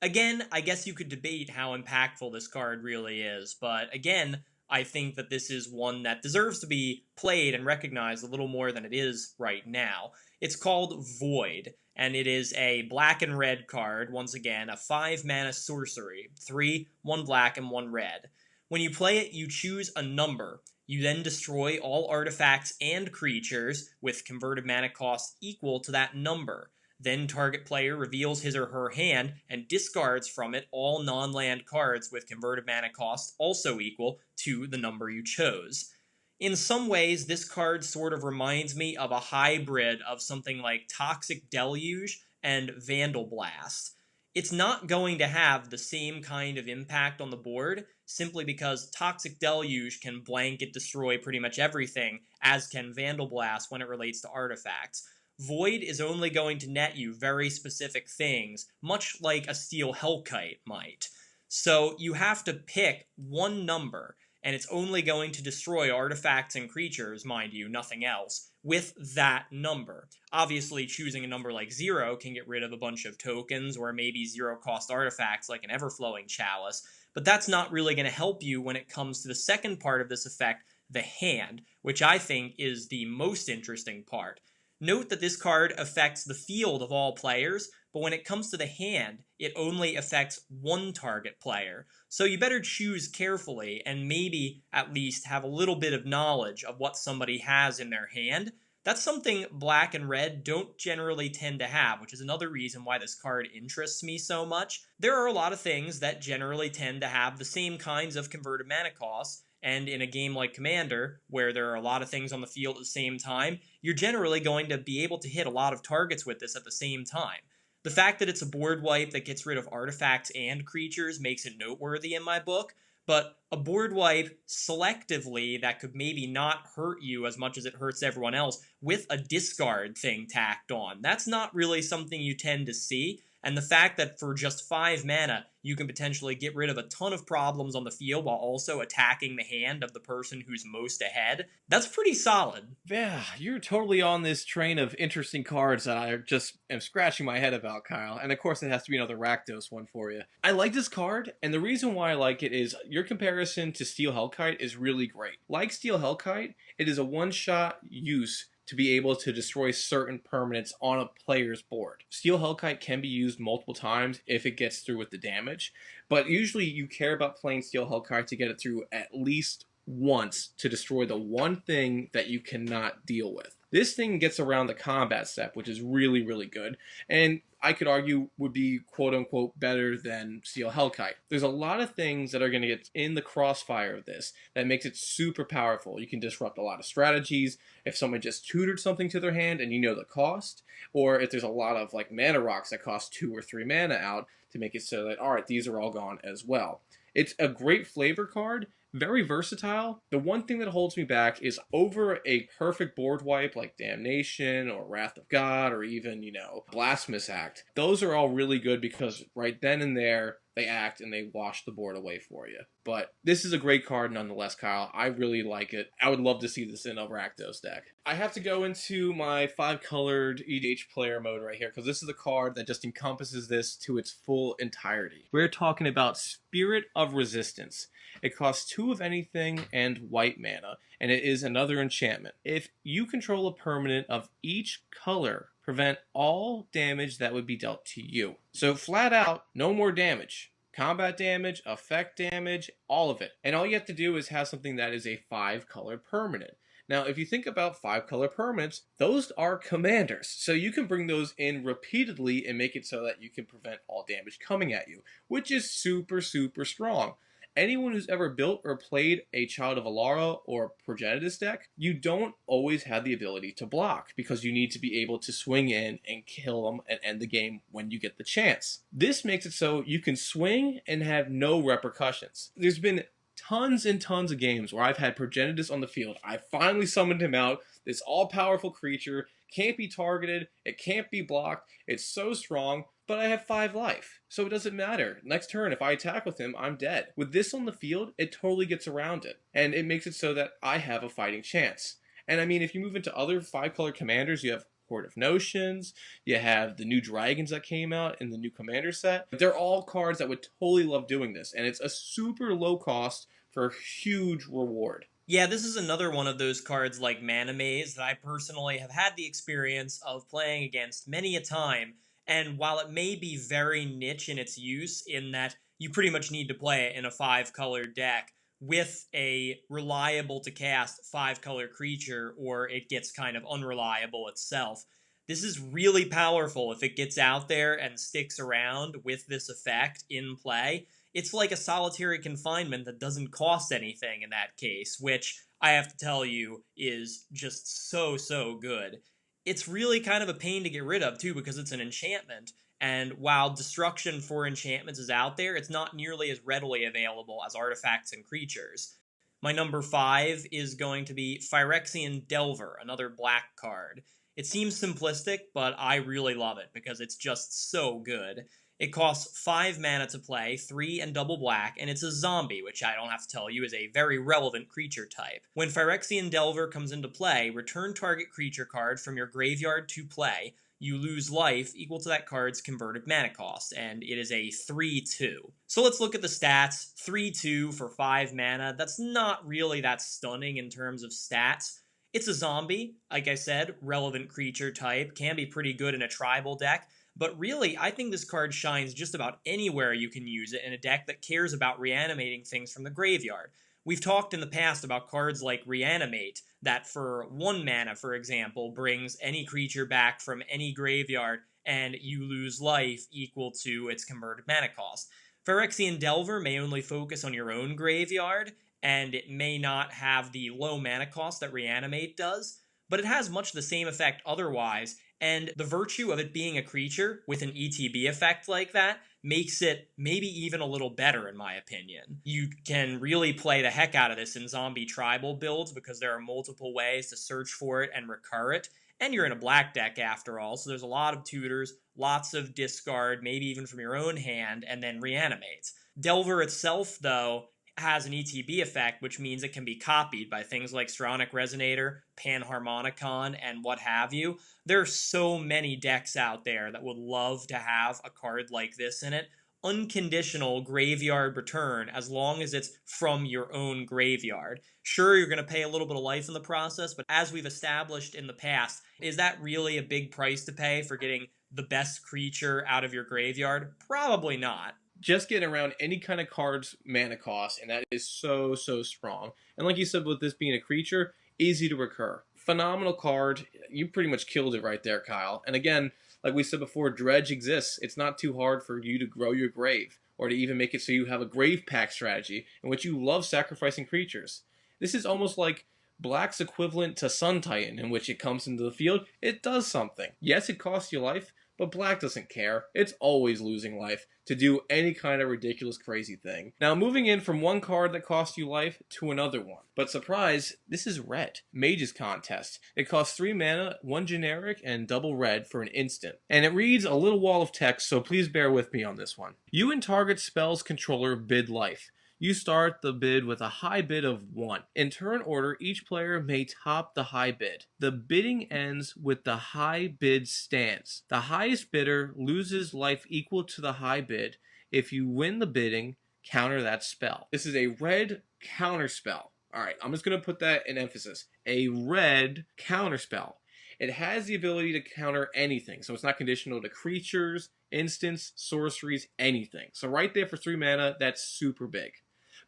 Again, I guess you could debate how impactful this card really is, but again, I think that this is one that deserves to be played and recognized a little more than it is right now. It's called Void, and it is a black and red card, once again, a 5-mana sorcery, 3, 1 black and 1 red. When you play it, you choose a number. You then destroy all artifacts and creatures with converted mana cost equal to that number. Then target player reveals his or her hand and discards from it all non-land cards with converted mana cost also equal to the number you chose. In some ways, this card sort of reminds me of a hybrid of something like Toxic Deluge and Vandal Blast. It's not going to have the same kind of impact on the board, simply because Toxic Deluge can blanket destroy pretty much everything, as can Vandal Blast when it relates to artifacts. Void is only going to net you very specific things, much like a Steel Hellkite might. So you have to pick one number, and it's only going to destroy artifacts and creatures, mind you, nothing else, with that number. Obviously, choosing a number like 0 can get rid of a bunch of tokens, or maybe 0-cost artifacts like an Everflowing Chalice, but that's not really going to help you when it comes to the second part of this effect, the hand, which I think is the most interesting part. Note that this card affects the field of all players, but when it comes to the hand, it only affects one target player. So you better choose carefully and maybe at least have a little bit of knowledge of what somebody has in their hand. That's something black and red don't generally tend to have, which is another reason why this card interests me so much. There are a lot of things that generally tend to have the same kinds of converted mana costs, And in a game like Commander, where there are a lot of things on the field at the same time, you're generally going to be able to hit a lot of targets with this at the same time. The fact that it's a board wipe that gets rid of artifacts and creatures makes it noteworthy in my book, but a board wipe selectively that could maybe not hurt you as much as it hurts everyone else with a discard thing tacked on. That's not really something you tend to see. And the fact that for just 5 mana, you can potentially get rid of a ton of problems on the field while also attacking the hand of the person who's most ahead, that's pretty solid. Yeah, you're totally on this train of interesting cards that I just am scratching my head about, Kyle. And of course, it has to be another Rakdos one for you. I like this card, and the reason why I like it is your comparison to Steel Hellkite is really great. Like Steel Hellkite, it is a one-shot use to be able to destroy certain permanents on a player's board. Steel Hellkite can be used multiple times if it gets through with the damage, but usually you care about playing Steel Hellkite to get it through at least once to destroy the one thing that you cannot deal with. This thing gets around the combat step, which is really, really good, and I could argue would be quote-unquote better than Steel Hellkite. There's a lot of things that are going to get in the crossfire of this that makes it super powerful. You can disrupt a lot of strategies if someone just tutored something to their hand and you know the cost, or if there's a lot of like mana rocks that cost 2 or 3 mana out to make it so that, alright, these are all gone as well. It's a great flavor card, very versatile. The one thing that holds me back is over a perfect board wipe like Damnation or Wrath of God or even, Blasphemous Act. Those are all really good because right then and there, they act and they wash the board away for you. But this is a great card nonetheless, Kyle. I really like it. I would love to see this in a Rakdos deck. I have to go into my 5-colored EDH player mode right here because this is a card that just encompasses this to its full entirety. We're talking about Spirit of Resistance. It costs 2 of anything and white mana, and it is another enchantment. If you control a permanent of each color, prevent all damage that would be dealt to you. So flat out, no more damage. Combat damage, effect damage, all of it. And all you have to do is have something that is a 5-color permanent. Now, if you think about 5-color permanents, those are commanders. So you can bring those in repeatedly and make it so that you can prevent all damage coming at you, which is super, super strong. Anyone who's ever built or played a Child of Alara or Progenitus deck, you don't always have the ability to block because you need to be able to swing in and kill them and end the game when you get the chance. This makes it so you can swing and have no repercussions. There's been tons and tons of games where I've had Progenitus on the field. I finally summoned him out. This all-powerful creature can't be targeted. It can't be blocked. It's so strong. But I have 5 life, so it doesn't matter. Next turn, if I attack with him, I'm dead. With this on the field, it totally gets around it, and it makes it so that I have a fighting chance. And I mean, if you move into other 5-color commanders, you have Horde of Notions, you have the new dragons that came out in the new commander set. They're all cards that would totally love doing this, and it's a super low cost for a huge reward. Yeah, this is another one of those cards like Mana Maze that I personally have had the experience of playing against many a time. And while it may be very niche in its use, in that you pretty much need to play it in a 5-color deck with a reliable to cast 5-color creature, or it gets kind of unreliable itself, this is really powerful if it gets out there and sticks around with this effect in play. It's like a solitary confinement that doesn't cost anything in that case, which I have to tell you is just so, so good. It's really kind of a pain to get rid of, too, because it's an enchantment, and while destruction for enchantments is out there, it's not nearly as readily available as artifacts and creatures. My number 5 is going to be Phyrexian Delvar, another black card. It seems simplistic, but I really love it because it's just so good. It costs 5 mana to play, 3 and double black, and it's a zombie, which I don't have to tell you is a very relevant creature type. When Phyrexian Delvar comes into play, return target creature card from your graveyard to play. You lose life equal to that card's converted mana cost, and it is a 3-2. So let's look at the stats. 3-2 for 5 mana. That's not really that stunning in terms of stats. It's a zombie, like I said, relevant creature type, can be pretty good in a tribal deck. But really, I think this card shines just about anywhere you can use it in a deck that cares about reanimating things from the graveyard. We've talked in the past about cards like Reanimate, that for 1 mana, for example, brings any creature back from any graveyard, and you lose life equal to its converted mana cost. Phyrexian Delvar may only focus on your own graveyard, and it may not have the low mana cost that Reanimate does, but it has much the same effect otherwise, and the virtue of it being a creature with an ETB effect like that makes it maybe even a little better, in my opinion. You can really play the heck out of this in zombie tribal builds because there are multiple ways to search for it and recur it. And you're in a black deck after all, so there's a lot of tutors, lots of discard, maybe even from your own hand, and then reanimates. Delvar itself, though, has an ETB effect, which means it can be copied by things like Stronic Resonator, Panharmonicon, and what have you. There are so many decks out there that would love to have a card like this in it. Unconditional graveyard return as long as it's from your own graveyard. Sure, you're going to pay a little bit of life in the process, but as we've established in the past, is that really a big price to pay for getting the best creature out of your graveyard? Probably not. Just getting around any kind of card's mana cost, and that is so, so strong. And like you said, with this being a creature, easy to recur. Phenomenal card. You pretty much killed it right there, Kyle. And again, like we said before, Dredge exists. It's not too hard for you to grow your grave, or to even make it so you have a grave pack strategy in which you love sacrificing creatures. This is almost like Black's equivalent to Sun Titan, in which it comes into the field, it does something. Yes, it costs you life, but Black doesn't care. It's always losing life to do any kind of ridiculous crazy thing. Now moving in from one card that costs you life to another one. But surprise, this is red. Mage's Contest. It costs 3 mana, 1 generic, and double red for an instant. And it reads a little wall of text, so please bear with me on this one. You and target spell's controller bid life. You start the bid with a high bid of 1. In turn order, each player may top the high bid. The bidding ends with the high bid stands. The highest bidder loses life equal to the high bid. If you win the bidding, counter that spell. This is a red counter spell. Alright, I'm just going to put that in emphasis. A red counter spell. It has the ability to counter anything, so it's not conditional to creatures, instants, sorceries, anything. So right there for 3 mana, that's super big.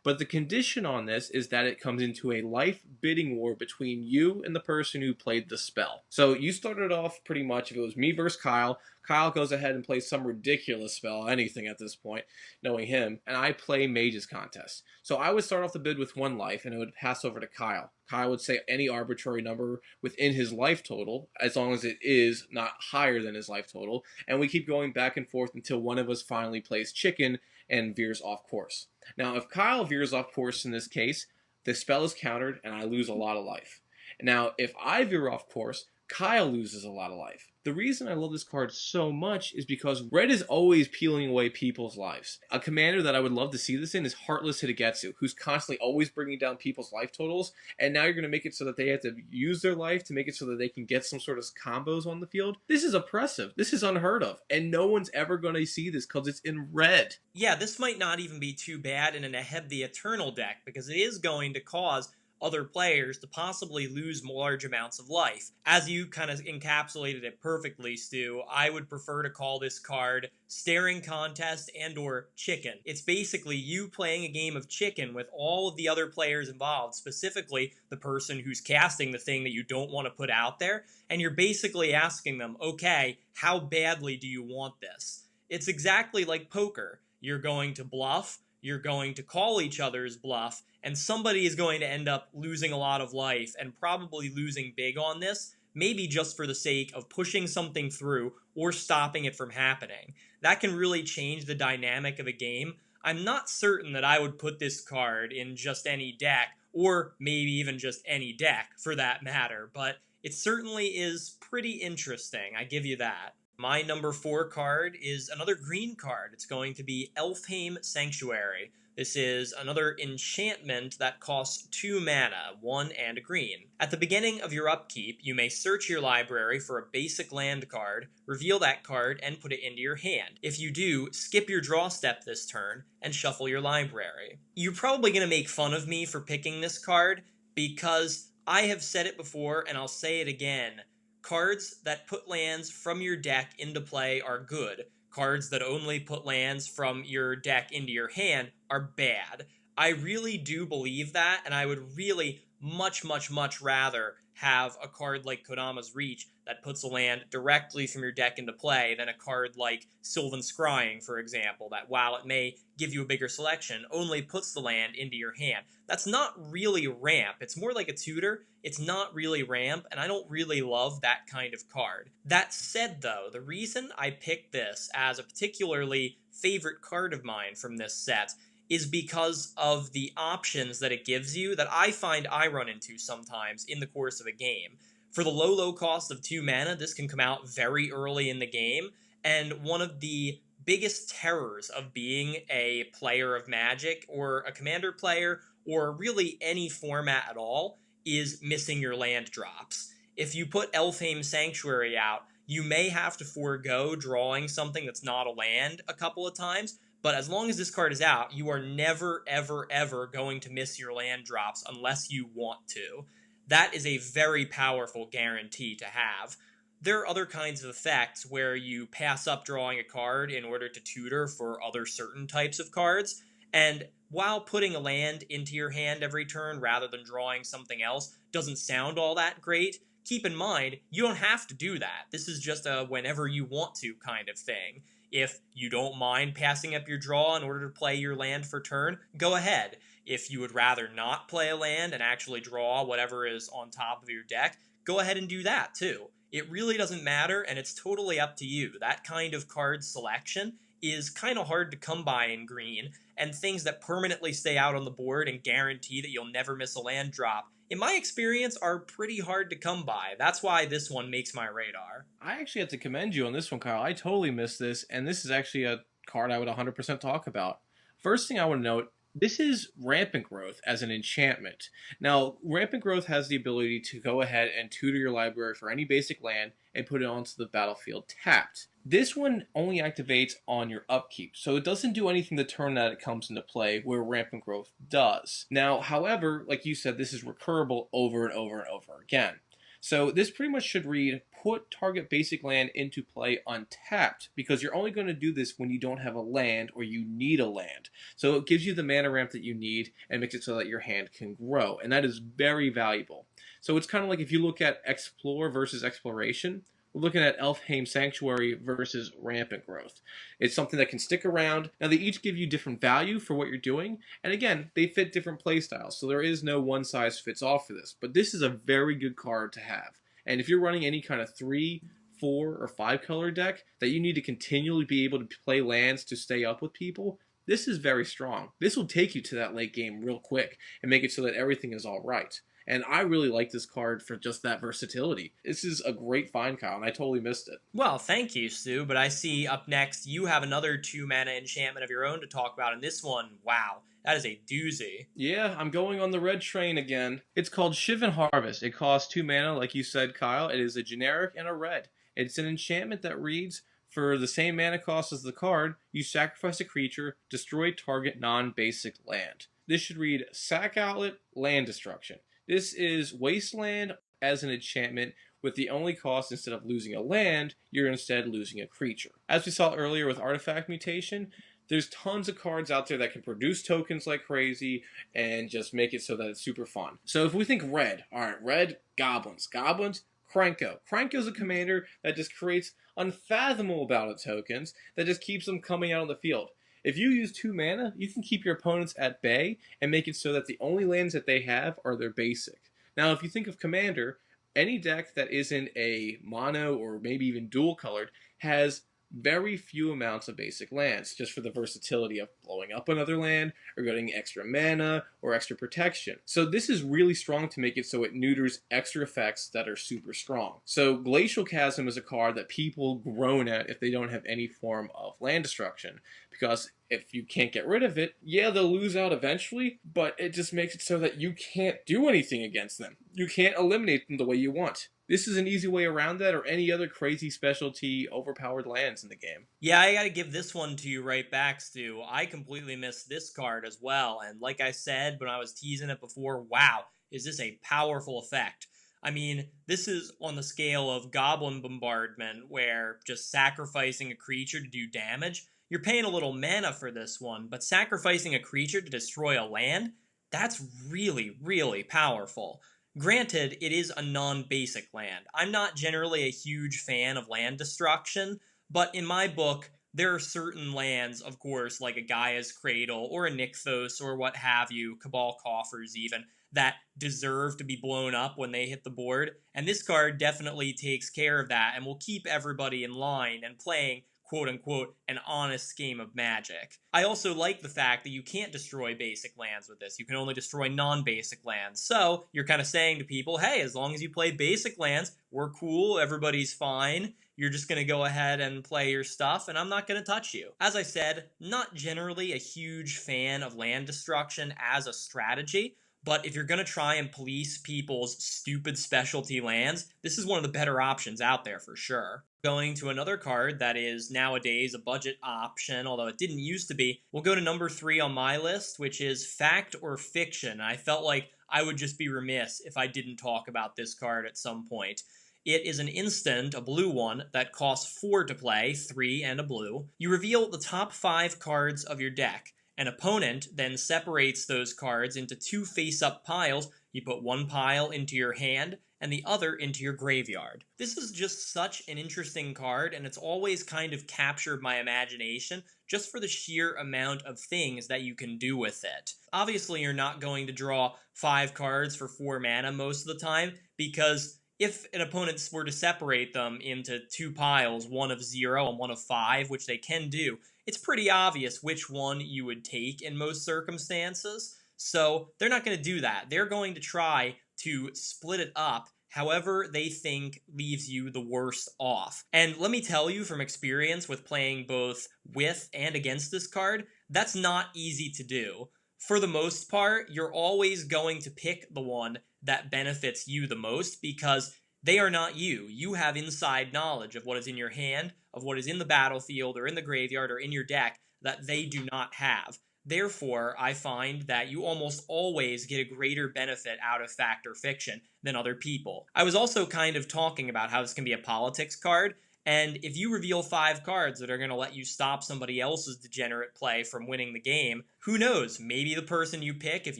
But the condition on this is that it comes into a life bidding war between you and the person who played the spell. So you started off pretty much, if it was me versus Kyle, Kyle goes ahead and plays some ridiculous spell, anything at this point, knowing him, and I play Mage's Contest. So I would start off the bid with 1 life, and it would pass over to Kyle. Kyle would say any arbitrary number within his life total, as long as it is not higher than his life total, and we keep going back and forth until one of us finally plays chicken and veers off course. Now, if Kyle veers off course in this case, the spell is countered and I lose a lot of life. Now, if I veer off course, Kyle loses a lot of life. The reason I love this card so much is because red is always peeling away people's lives. A commander that I would love to see this in is Heartless Hitagetsu, who's constantly always bringing down people's life totals, and now you're going to make it so that they have to use their life to make it so that they can get some sort of combos on the field. This is oppressive. This is unheard of, and no one's ever going to see this because it's in red. Yeah, this might not even be too bad in an Aheb the Eternal deck, because it is going to cause other players to possibly lose large amounts of life. As you kind of encapsulated it perfectly, Stu, I would prefer to call this card Staring Contest and or Chicken. It's basically you playing a game of chicken with all of the other players involved, specifically the person who's casting the thing that you don't want to put out there, and you're basically asking them, okay, how badly do you want this? It's exactly like poker. You're going to bluff, you're going to call each other's bluff, and somebody is going to end up losing a lot of life and probably losing big on this, maybe just for the sake of pushing something through or stopping it from happening. That can really change the dynamic of a game. I'm not certain that I would put this card in just any deck, or maybe even just any deck for that matter, but it certainly is pretty interesting, I give you that. My number 4 card is another green card. It's going to be Elfheim Sanctuary. This is another enchantment that costs 2 mana, 1 and a green. At the beginning of your upkeep, you may search your library for a basic land card, reveal that card, and put it into your hand. If you do, skip your draw step this turn, and shuffle your library. You're probably going to make fun of me for picking this card, because I have said it before, and I'll say it again. Cards that put lands from your deck into play are good. Cards that only put lands from your deck into your hand are bad. I really do believe that, and I would really much, much, much rather have a card like Kodama's Reach that puts a land directly from your deck into play than a card like Sylvan Scrying, for example, that while it may give you a bigger selection, only puts the land into your hand. That's not really ramp. It's more like a tutor. It's not really ramp, and I don't really love that kind of card. That said, though, the reason I picked this as a particularly favorite card of mine from this set is because of the options that it gives you that I find I run into sometimes in the course of a game. For the low cost of 2 mana, this can come out very early in the game, and one of the biggest terrors of being a player of Magic, or a Commander player, or really any format at all, is missing your land drops. If you put Elfhame Sanctuary out, you may have to forego drawing something that's not a land a couple of times, but as long as this card is out, you are never, ever, ever going to miss your land drops unless you want to. That is a very powerful guarantee to have. There are other kinds of effects where you pass up drawing a card in order to tutor for other certain types of cards, and while putting a land into your hand every turn rather than drawing something else doesn't sound all that great, keep in mind, you don't have to do that. This is just a whenever you want to kind of thing. If you don't mind passing up your draw in order to play your land for turn, go ahead. If you would rather not play a land and actually draw whatever is on top of your deck, go ahead and do that too. It really doesn't matter, and it's totally up to you. That kind of card selection is kind of hard to come by in Green, and things that permanently stay out on the board and guarantee that you'll never miss a land drop, in my experience, are pretty hard to come by. That's why this one makes my radar. I actually have to commend you on this one, Kyle. I totally missed this, and this is actually a card I would 100% talk about. First thing I want to note, this is Rampant Growth as an enchantment. Now, Rampant Growth has the ability to go ahead and tutor your library for any basic land and put it onto the battlefield tapped. This one only activates on your upkeep, so it doesn't do anything the turn that it comes into play, where Rampant Growth does. Now, however, like you said, this is recurable over and over and over again. So this pretty much should read, put target basic land into play untapped, because you're only going to do this when you don't have a land or you need a land. So it gives you the mana ramp that you need and makes it so that your hand can grow, and that is very valuable. So it's kind of like if you look at Explore versus Exploration, we're looking at Elfhame Sanctuary versus Rampant Growth. It's something that can stick around. Now, they each give you different value for what you're doing, and again, they fit different playstyles, so there is no one-size-fits-all for this. But this is a very good card to have. And if you're running any kind of 3, 4, or 5 color deck that you need to continually be able to play lands to stay up with people, this is very strong. This will take you to that late game real quick and make it so that everything is all right. And I really like this card for just that versatility. This is a great find, Kyle, and I totally missed it. Well, thank you, Stu, but I see up next you have another 2 mana enchantment of your own to talk about, and this one, wow, that is a doozy. Yeah, I'm going on the red train again. It's called Shivan Harvest. It costs 2 mana, like you said, Kyle. It is a generic and a red. It's an enchantment that reads, for the same mana cost as the card, you sacrifice a creature, destroy target non-basic land. This should read, sack outlet, land destruction. This is Wasteland as an enchantment, with the only cost, instead of losing a land, you're instead losing a creature. As we saw earlier with Artifact Mutation, there's tons of cards out there that can produce tokens like crazy and just make it so that it's super fun. So if we think red, alright, red, goblins. Goblins, Krenko. Krenko's a commander that just creates unfathomable amount of tokens that just keeps them coming out on the field. If you use 2 mana, you can keep your opponents at bay and make it so that the only lands that they have are their basic. Now, if you think of Commander, any deck that isn't a mono or maybe even dual colored has very few amounts of basic lands, just for the versatility of blowing up another land, or getting extra mana, or extra protection. So this is really strong to make it so it neuters extra effects that are super strong. So Glacial Chasm is a card that people groan at if they don't have any form of land destruction, because if you can't get rid of it, yeah, they'll lose out eventually, but it just makes it so that you can't do anything against them. You can't eliminate them the way you want. This is an easy way around that, or any other crazy specialty overpowered lands in the game. Yeah, I gotta give this one to you right back, Stu. I completely missed this card as well, and like I said when I was teasing it before, wow, is this a powerful effect. I mean, this is on the scale of Goblin Bombardment, where just sacrificing a creature to do damage, you're paying a little mana for this one, but sacrificing a creature to destroy a land? That's really, really powerful. Granted, it is a non basic land. I'm not generally a huge fan of land destruction, but in my book, there are certain lands, of course, like a Gaia's Cradle or a Nykthos or what have you, Cabal Coffers even, that deserve to be blown up when they hit the board. And this card definitely takes care of that and will keep everybody in line and playing quote unquote an honest game of Magic. I also like the fact that you can't destroy basic lands with this. You can only destroy non-basic lands. So you're kind of saying to people, hey, as long as you play basic lands, we're cool, everybody's fine. You're just going to go ahead and play your stuff, and I'm not going to touch you. As I said, not generally a huge fan of land destruction as a strategy, but if you're going to try and police people's stupid specialty lands, this is one of the better options out there for sure. Going to another card that is nowadays a budget option, although it didn't used to be, we'll go to number 3 on my list, which is Fact or Fiction. I felt like I would just be remiss if I didn't talk about this card at some point. It is an instant, a blue one, that costs 4 to play, 3 and a blue. You reveal the top 5 cards of your deck. An opponent then separates those cards into 2 face-up piles. You put one pile into your hand and the other into your graveyard. This is just such an interesting card, and it's always kind of captured my imagination just for the sheer amount of things that you can do with it. Obviously, you're not going to draw 5 cards for 4 mana most of the time, because if an opponent were to separate them into 2 piles, one of 0 and one of 5, which they can do, it's pretty obvious which one you would take in most circumstances. So they're not going to do that. They're going to try to split it up however they think leaves you the worst off. And let me tell you from experience with playing both with and against this card, that's not easy to do. For the most part, you're always going to pick the one that benefits you the most because they are not you. You have inside knowledge of what is in your hand, of what is in the battlefield or in the graveyard or in your deck that they do not have. Therefore, I find that you almost always get a greater benefit out of fact or fiction than other people. I was also kind of talking about how this can be a politics card, and if you reveal 5 cards that are going to let you stop somebody else's degenerate play from winning the game, who knows, maybe the person you pick, if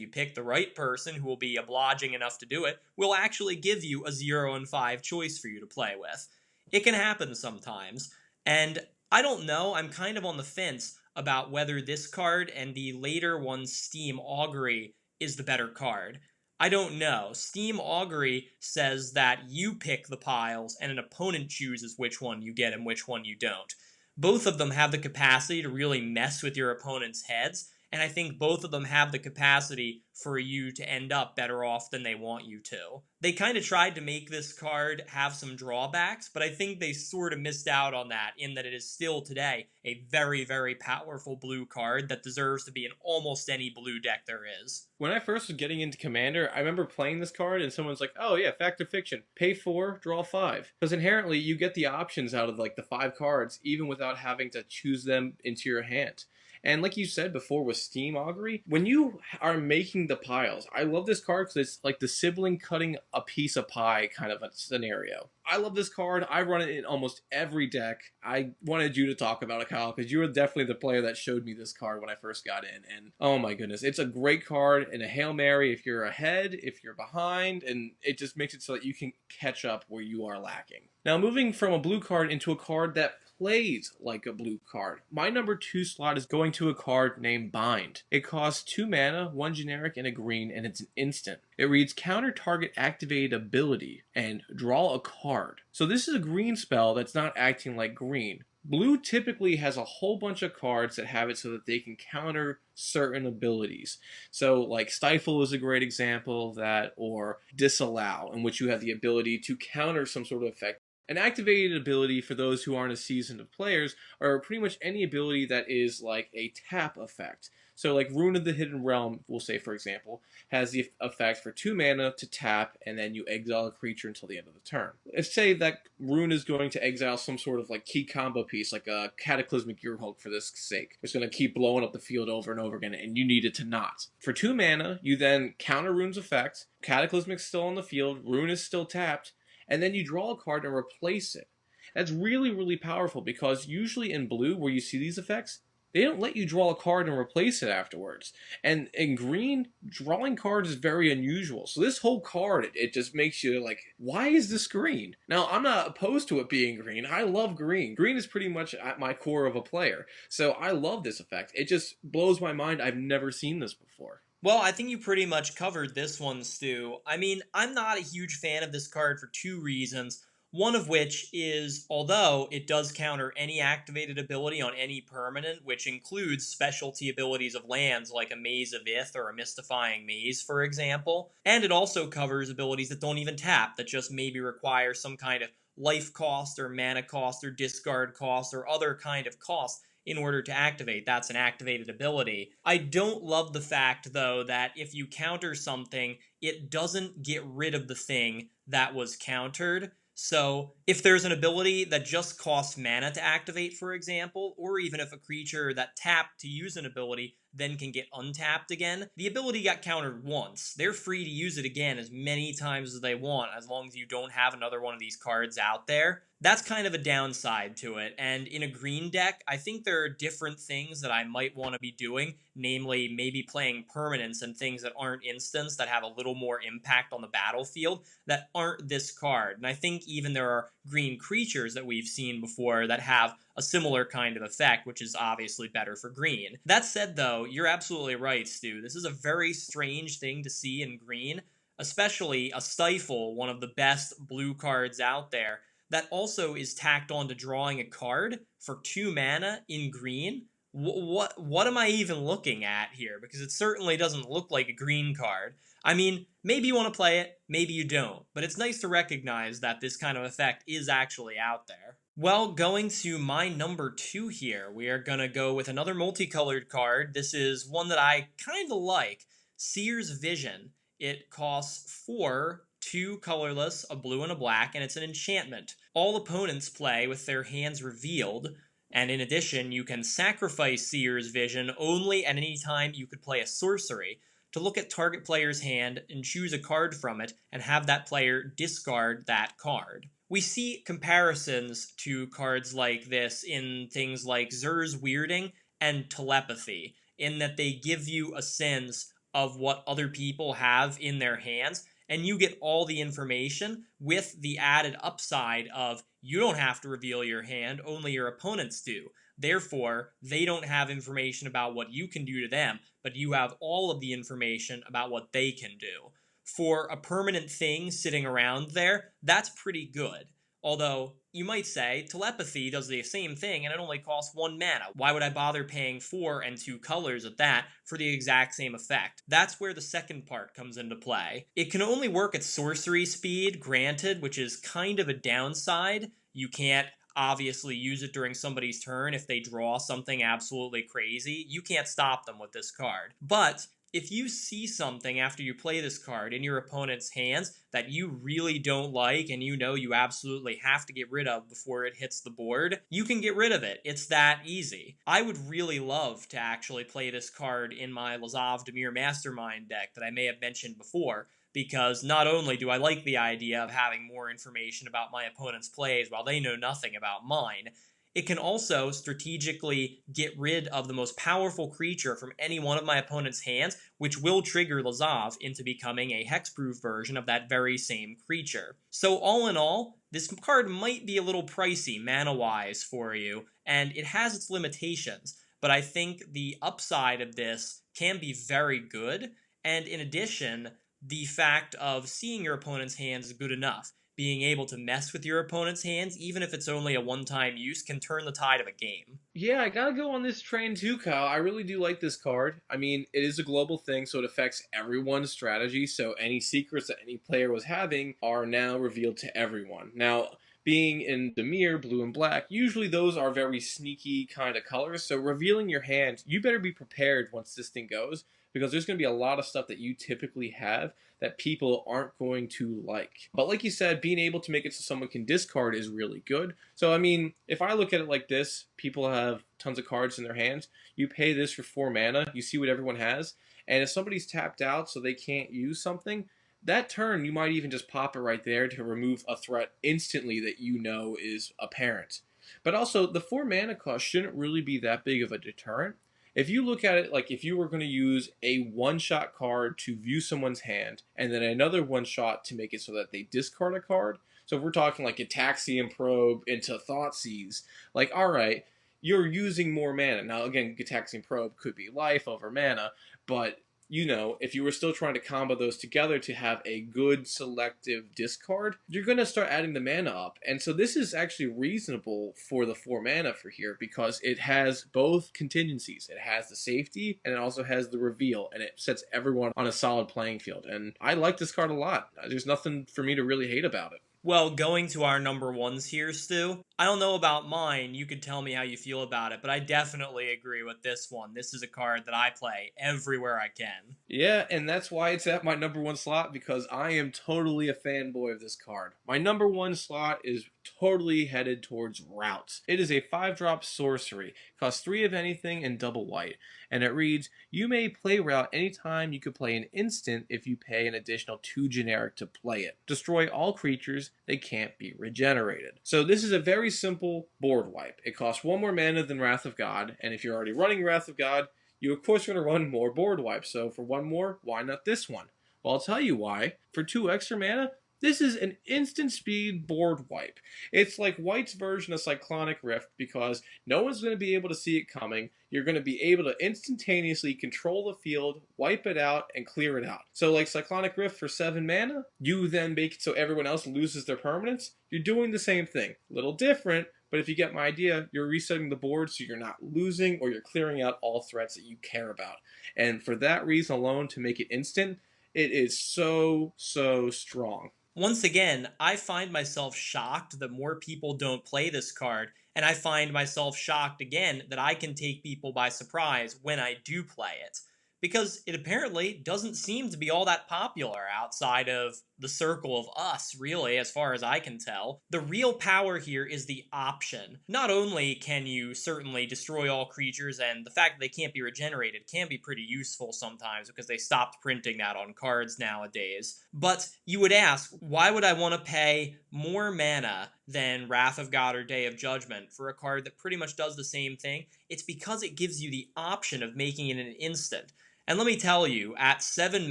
you pick the right person who will be obliging enough to do it, will actually give you a 0 and 5 choice for you to play with. It can happen sometimes, and I don't know, I'm kind of on the fence about whether this card and the later one, Steam Augury, is the better card. I don't know. Steam Augury says that you pick the piles and an opponent chooses which one you get and which one you don't. Both of them have the capacity to really mess with your opponent's heads, and I think both of them have the capacity for you to end up better off than they want you to. They kind of tried to make this card have some drawbacks, but I think they sort of missed out on that in that it is still today a very, very powerful blue card that deserves to be in almost any blue deck there is. When I first was getting into Commander, I remember playing this card and someone's like, oh yeah, fact or fiction, pay 4, draw 5. Because inherently you get the options out of like the 5 cards even without having to choose them into your hand. And like you said before with Steam Augury, when you are making the piles, I love this card because it's like the sibling cutting a piece of pie kind of a scenario. I love this card. I run it in almost every deck. I wanted you to talk about it, Kyle, because you were definitely the player that showed me this card when I first got in. And oh my goodness, it's a great card and a Hail Mary if you're ahead, if you're behind, and it just makes it so that you can catch up where you are lacking. Now, moving from a blue card into a card that plays like a blue card. My number 2 slot is going to a card named Bind. It costs 2 mana, 1 generic, and a green, and it's an instant. It reads counter target activated ability and draw a card. So this is a green spell that's not acting like green. Blue typically has a whole bunch of cards that have it so that they can counter certain abilities. So like Stifle is a great example of that, or Disallow, in which you have the ability to counter some sort of effect. An activated ability, for those who aren't as seasoned of players, are pretty much any ability that is like a tap effect. So like Rune of the Hidden Realm, we'll say for example, has the effect for 2 mana to tap and then you exile a creature until the end of the turn. If say that Rune is going to exile some sort of like key combo piece, like a Cataclysmic Earhulk for this sake. It's going to keep blowing up the field over and over again and you need it to not. For 2 mana, you then counter Rune's effect, Cataclysmic's still on the field, Rune is still tapped, and then you draw a card and replace it. That's really, really powerful because usually in blue, where you see these effects, they don't let you draw a card and replace it afterwards. And in green, drawing cards is very unusual. So this whole card, it just makes you like, why is this green? Now, I'm not opposed to it being green. I love green. Green is pretty much at my core of a player. So I love this effect. It just blows my mind. I've never seen this before. Well, I think you pretty much covered this one, Stu. I mean, I'm not a huge fan of this card for two reasons. One of which is, although it does counter any activated ability on any permanent, which includes specialty abilities of lands like a Maze of Ith or a Mystifying Maze, for example, and it also covers abilities that don't even tap, that just maybe require some kind of life cost or mana cost or discard cost or other kind of cost in order to activate. That's an activated ability. I don't love the fact, though, that if you counter something, it doesn't get rid of the thing that was countered. So, if there's an ability that just costs mana to activate, for example, or even if a creature that tapped to use an ability then can get untapped again, the ability got countered once. They're free to use it again as many times as they want, as long as you don't have another one of these cards out there. That's kind of a downside to it, and in a green deck, I think there are different things that I might want to be doing, namely maybe playing permanents and things that aren't instants that have a little more impact on the battlefield that aren't this card. And I think even there are green creatures that we've seen before that have a similar kind of effect, which is obviously better for green. That said, though, you're absolutely right, Stu. This is a very strange thing to see in green, especially a Stifle, one of the best blue cards out there, that also is tacked on to drawing a card for 2 mana in green. What am I even looking at here? Because it certainly doesn't look like a green card. I mean, maybe you want to play it, maybe you don't, but it's nice to recognize that this kind of effect is actually out there. Well, going to my number 2 here, we are going to go with another multicolored card. This is one that I kind of like, Seer's Vision. It costs 4, 2 colorless, a blue and a black, and it's an enchantment. All opponents play with their hands revealed, and in addition, you can sacrifice Seer's Vision only at any time you could play a sorcery to look at target player's hand and choose a card from it and have that player discard that card. We see comparisons to cards like this in things like Zur's Weirding and Telepathy, in that they give you a sense of what other people have in their hands, and you get all the information with the added upside of you don't have to reveal your hand, only your opponents do. Therefore, they don't have information about what you can do to them, but you have all of the information about what they can do. For a permanent thing sitting around there, that's pretty good. Although, you might say, Telepathy does the same thing and it only costs 1 mana. Why would I bother paying 4 and 2 colors at that for the exact same effect? That's where the second part comes into play. It can only work at sorcery speed, granted, which is kind of a downside. You can't obviously use it during somebody's turn if they draw something absolutely crazy. You can't stop them with this card. But if you see something after you play this card in your opponent's hands that you really don't like and you know you absolutely have to get rid of before it hits the board, you can get rid of it. It's that easy. I would really love to actually play this card in my Lazav Dimir Mastermind deck that I may have mentioned before, because not only do I like the idea of having more information about my opponent's plays while they know nothing about mine, it can also strategically get rid of the most powerful creature from any one of my opponent's hands, which will trigger Lazav into becoming a hexproof version of that very same creature. So all in all, this card might be a little pricey mana-wise for you, and it has its limitations, but I think the upside of this can be very good, and in addition, the fact of seeing your opponent's hands is good enough. Being able to mess with your opponent's hands, even if it's only a one-time use, can turn the tide of a game. Yeah, I gotta go on this train too, Kyle. I really do like this card. I mean, it is a global thing, so it affects everyone's strategy, so any secrets that any player was having are now revealed to everyone. Now, being in Dimir, blue and black, usually those are very sneaky kind of colors, so revealing your hand, you better be prepared once this thing goes, because there's going to be a lot of stuff that you typically have that people aren't going to like. But like you said, being able to make it so someone can discard is really good. So I mean, if I look at it like this, people have tons of cards in their hands, you pay this for 4 mana, you see what everyone has, and if somebody's tapped out so they can't use something, that turn you might even just pop it right there to remove a threat instantly that you know is apparent. But also, the 4 mana cost shouldn't really be that big of a deterrent. If you look at it like if you were going to use a one-shot card to view someone's hand, and then another one-shot to make it so that they discard a card. So if we're talking like Gitaxian Probe into Thoughtseize, like, alright, you're using more mana. Now, again, Gitaxian Probe could be life over mana, but if you were still trying to combo those together to have a good selective discard, you're going to start adding the mana up. And so this is actually reasonable for the 4 mana for here because it has both contingencies. It has the safety and it also has the reveal, and it sets everyone on a solid playing field. And I like this card a lot. There's nothing for me to really hate about it. Well, going to our number ones here, Stu, I don't know about mine, you could tell me how you feel about it, but I definitely agree with this one. This is a card that I play everywhere I can. Yeah, and that's why it's at my number 1 slot, because I am totally a fanboy of this card. My number 1 slot is totally headed towards Rout. It is a 5-drop sorcery, costs 3 of anything and double white, and it reads, you may play Rout anytime you could play an instant if you pay an additional 2 generic to play it. Destroy all creatures that can't be regenerated. So this is a very simple board wipe. It costs 1 more mana than Wrath of God, and if you're already running Wrath of God, you of course are going to run more board wipes. So for 1 more, why not this one? Well, I'll tell you why. For 2 extra mana, this is an instant speed board wipe. It's like White's version of Cyclonic Rift because no one's going to be able to see it coming. You're going to be able to instantaneously control the field, wipe it out, and clear it out. So like Cyclonic Rift for 7 mana, you then make it so everyone else loses their permanents. You're doing the same thing. A little different, but if you get my idea, you're resetting the board so you're not losing or you're clearing out all threats that you care about. And for that reason alone, to make it instant, it is so, so strong. Once again, I find myself shocked that more people don't play this card, and I find myself shocked again that I can take people by surprise when I do play it. Because it apparently doesn't seem to be all that popular outside of the circle of us, really, as far as I can tell. The real power here is the option. Not only can you certainly destroy all creatures, and the fact that they can't be regenerated can be pretty useful sometimes because they stopped printing that on cards nowadays, but you would ask, why would I want to pay more mana than Wrath of God or Day of Judgment for a card that pretty much does the same thing? It's because it gives you the option of making it an instant. And let me tell you, at 7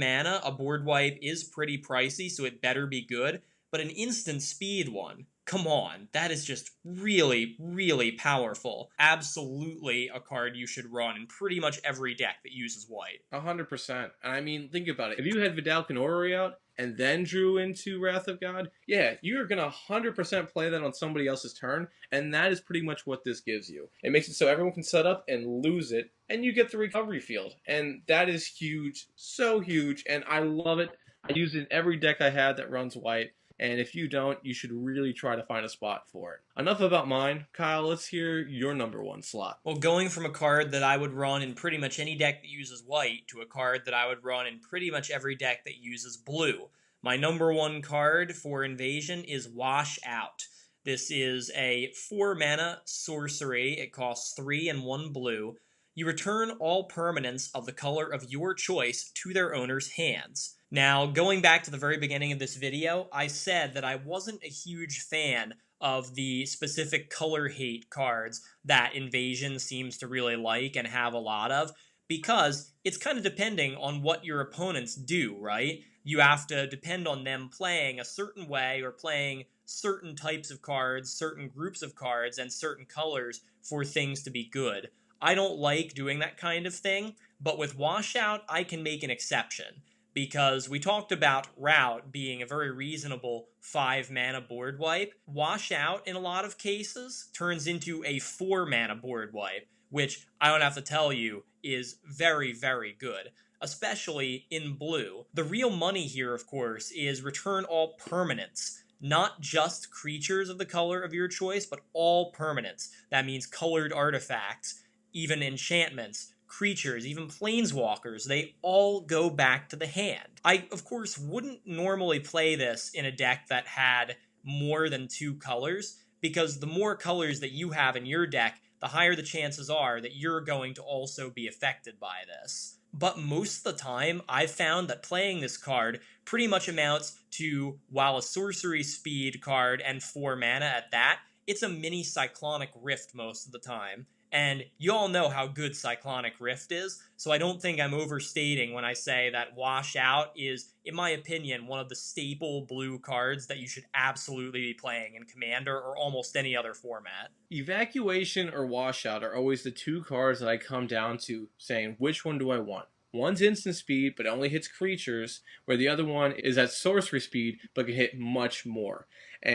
mana, a board wipe is pretty pricey, so it better be good, but an instant speed one, come on, that is just really, really powerful. Absolutely a card you should run in pretty much every deck that uses white. 100%. I mean, think about it. If you had Vidalcan Orrery out and then drew into Wrath of God, yeah, you're going to 100% play that on somebody else's turn, and that is pretty much what this gives you. It makes it so everyone can set up and lose it, and you get the recovery field. And that is huge, so huge, and I love it. I use it in every deck I have that runs white. And if you don't, you should really try to find a spot for it. Enough about mine. Kyle, let's hear your number 1 slot. Well, going from a card that I would run in pretty much any deck that uses white to a card that I would run in pretty much every deck that uses blue. My number 1 card for Invasion is Washout. This is a 4 mana sorcery. It costs 3 and 1 blue. You return all permanents of the color of your choice to their owner's hands. Now, going back to the very beginning of this video, I said that I wasn't a huge fan of the specific color hate cards that Invasion seems to really like and have a lot of, because it's kind of depending on what your opponents do, right? You have to depend on them playing a certain way or playing certain types of cards, certain groups of cards, and certain colors for things to be good. I don't like doing that kind of thing, but with Washout, I can make an exception. Because we talked about Rout being a very reasonable 5 mana board wipe. Washout, in a lot of cases, turns into a 4 mana board wipe, which I don't have to tell you is very, very good, especially in blue. The real money here, of course, is return all permanents. Not just creatures of the color of your choice, but all permanents. That means colored artifacts, even enchantments, creatures, even planeswalkers, they all go back to the hand. I, of course, wouldn't normally play this in a deck that had more than 2 colors, because the more colors that you have in your deck, the higher the chances are that you're going to also be affected by this. But most of the time, I've found that playing this card pretty much amounts to, while a sorcery speed card and 4 mana at that, it's a mini Cyclonic Rift most of the time. And you all know how good Cyclonic Rift is, so I don't think I'm overstating when I say that Washout is, in my opinion, one of the staple blue cards that you should absolutely be playing in Commander or almost any other format. Evacuation or Washout are always the two cards that I come down to saying, which one do I want? One's instant speed, but only hits creatures, where the other one is at sorcery speed, but can hit much more.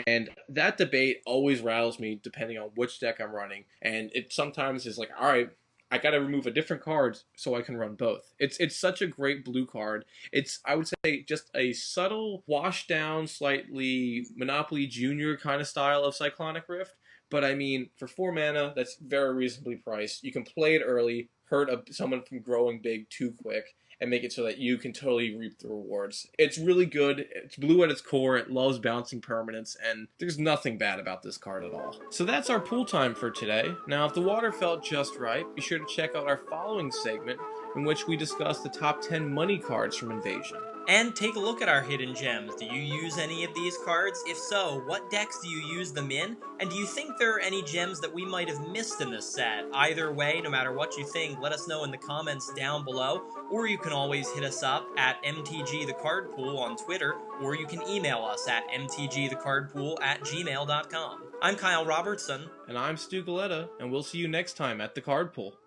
And that debate always rattles me depending on which deck I'm running. And it sometimes is like, all right, I got to remove a different card so I can run both. It's such a great blue card. It's, I would say, just a subtle, washed down, slightly Monopoly Junior kind of style of Cyclonic Rift. But I mean, for 4 mana, that's very reasonably priced. You can play it early, hurt someone from growing big too quick, and make it so that you can totally reap the rewards. It's really good. It's blue at its core. It loves bouncing permanents, and there's nothing bad about this card at all. So that's our pool time for today. Now, if the water felt just right, be sure to check out our following segment in which we discuss the top 10 money cards from Invasion. And take a look at our hidden gems. Do you use any of these cards? If so, what decks do you use them in? And do you think there are any gems that we might have missed in this set? Either way, no matter what you think, let us know in the comments down below, or you can always hit us up at mtgthecardpool on Twitter, or you can email us at mtgthecardpool@gmail.com. I'm Kyle Robertson. And I'm Stu Galetta, and we'll see you next time at the Card Pool.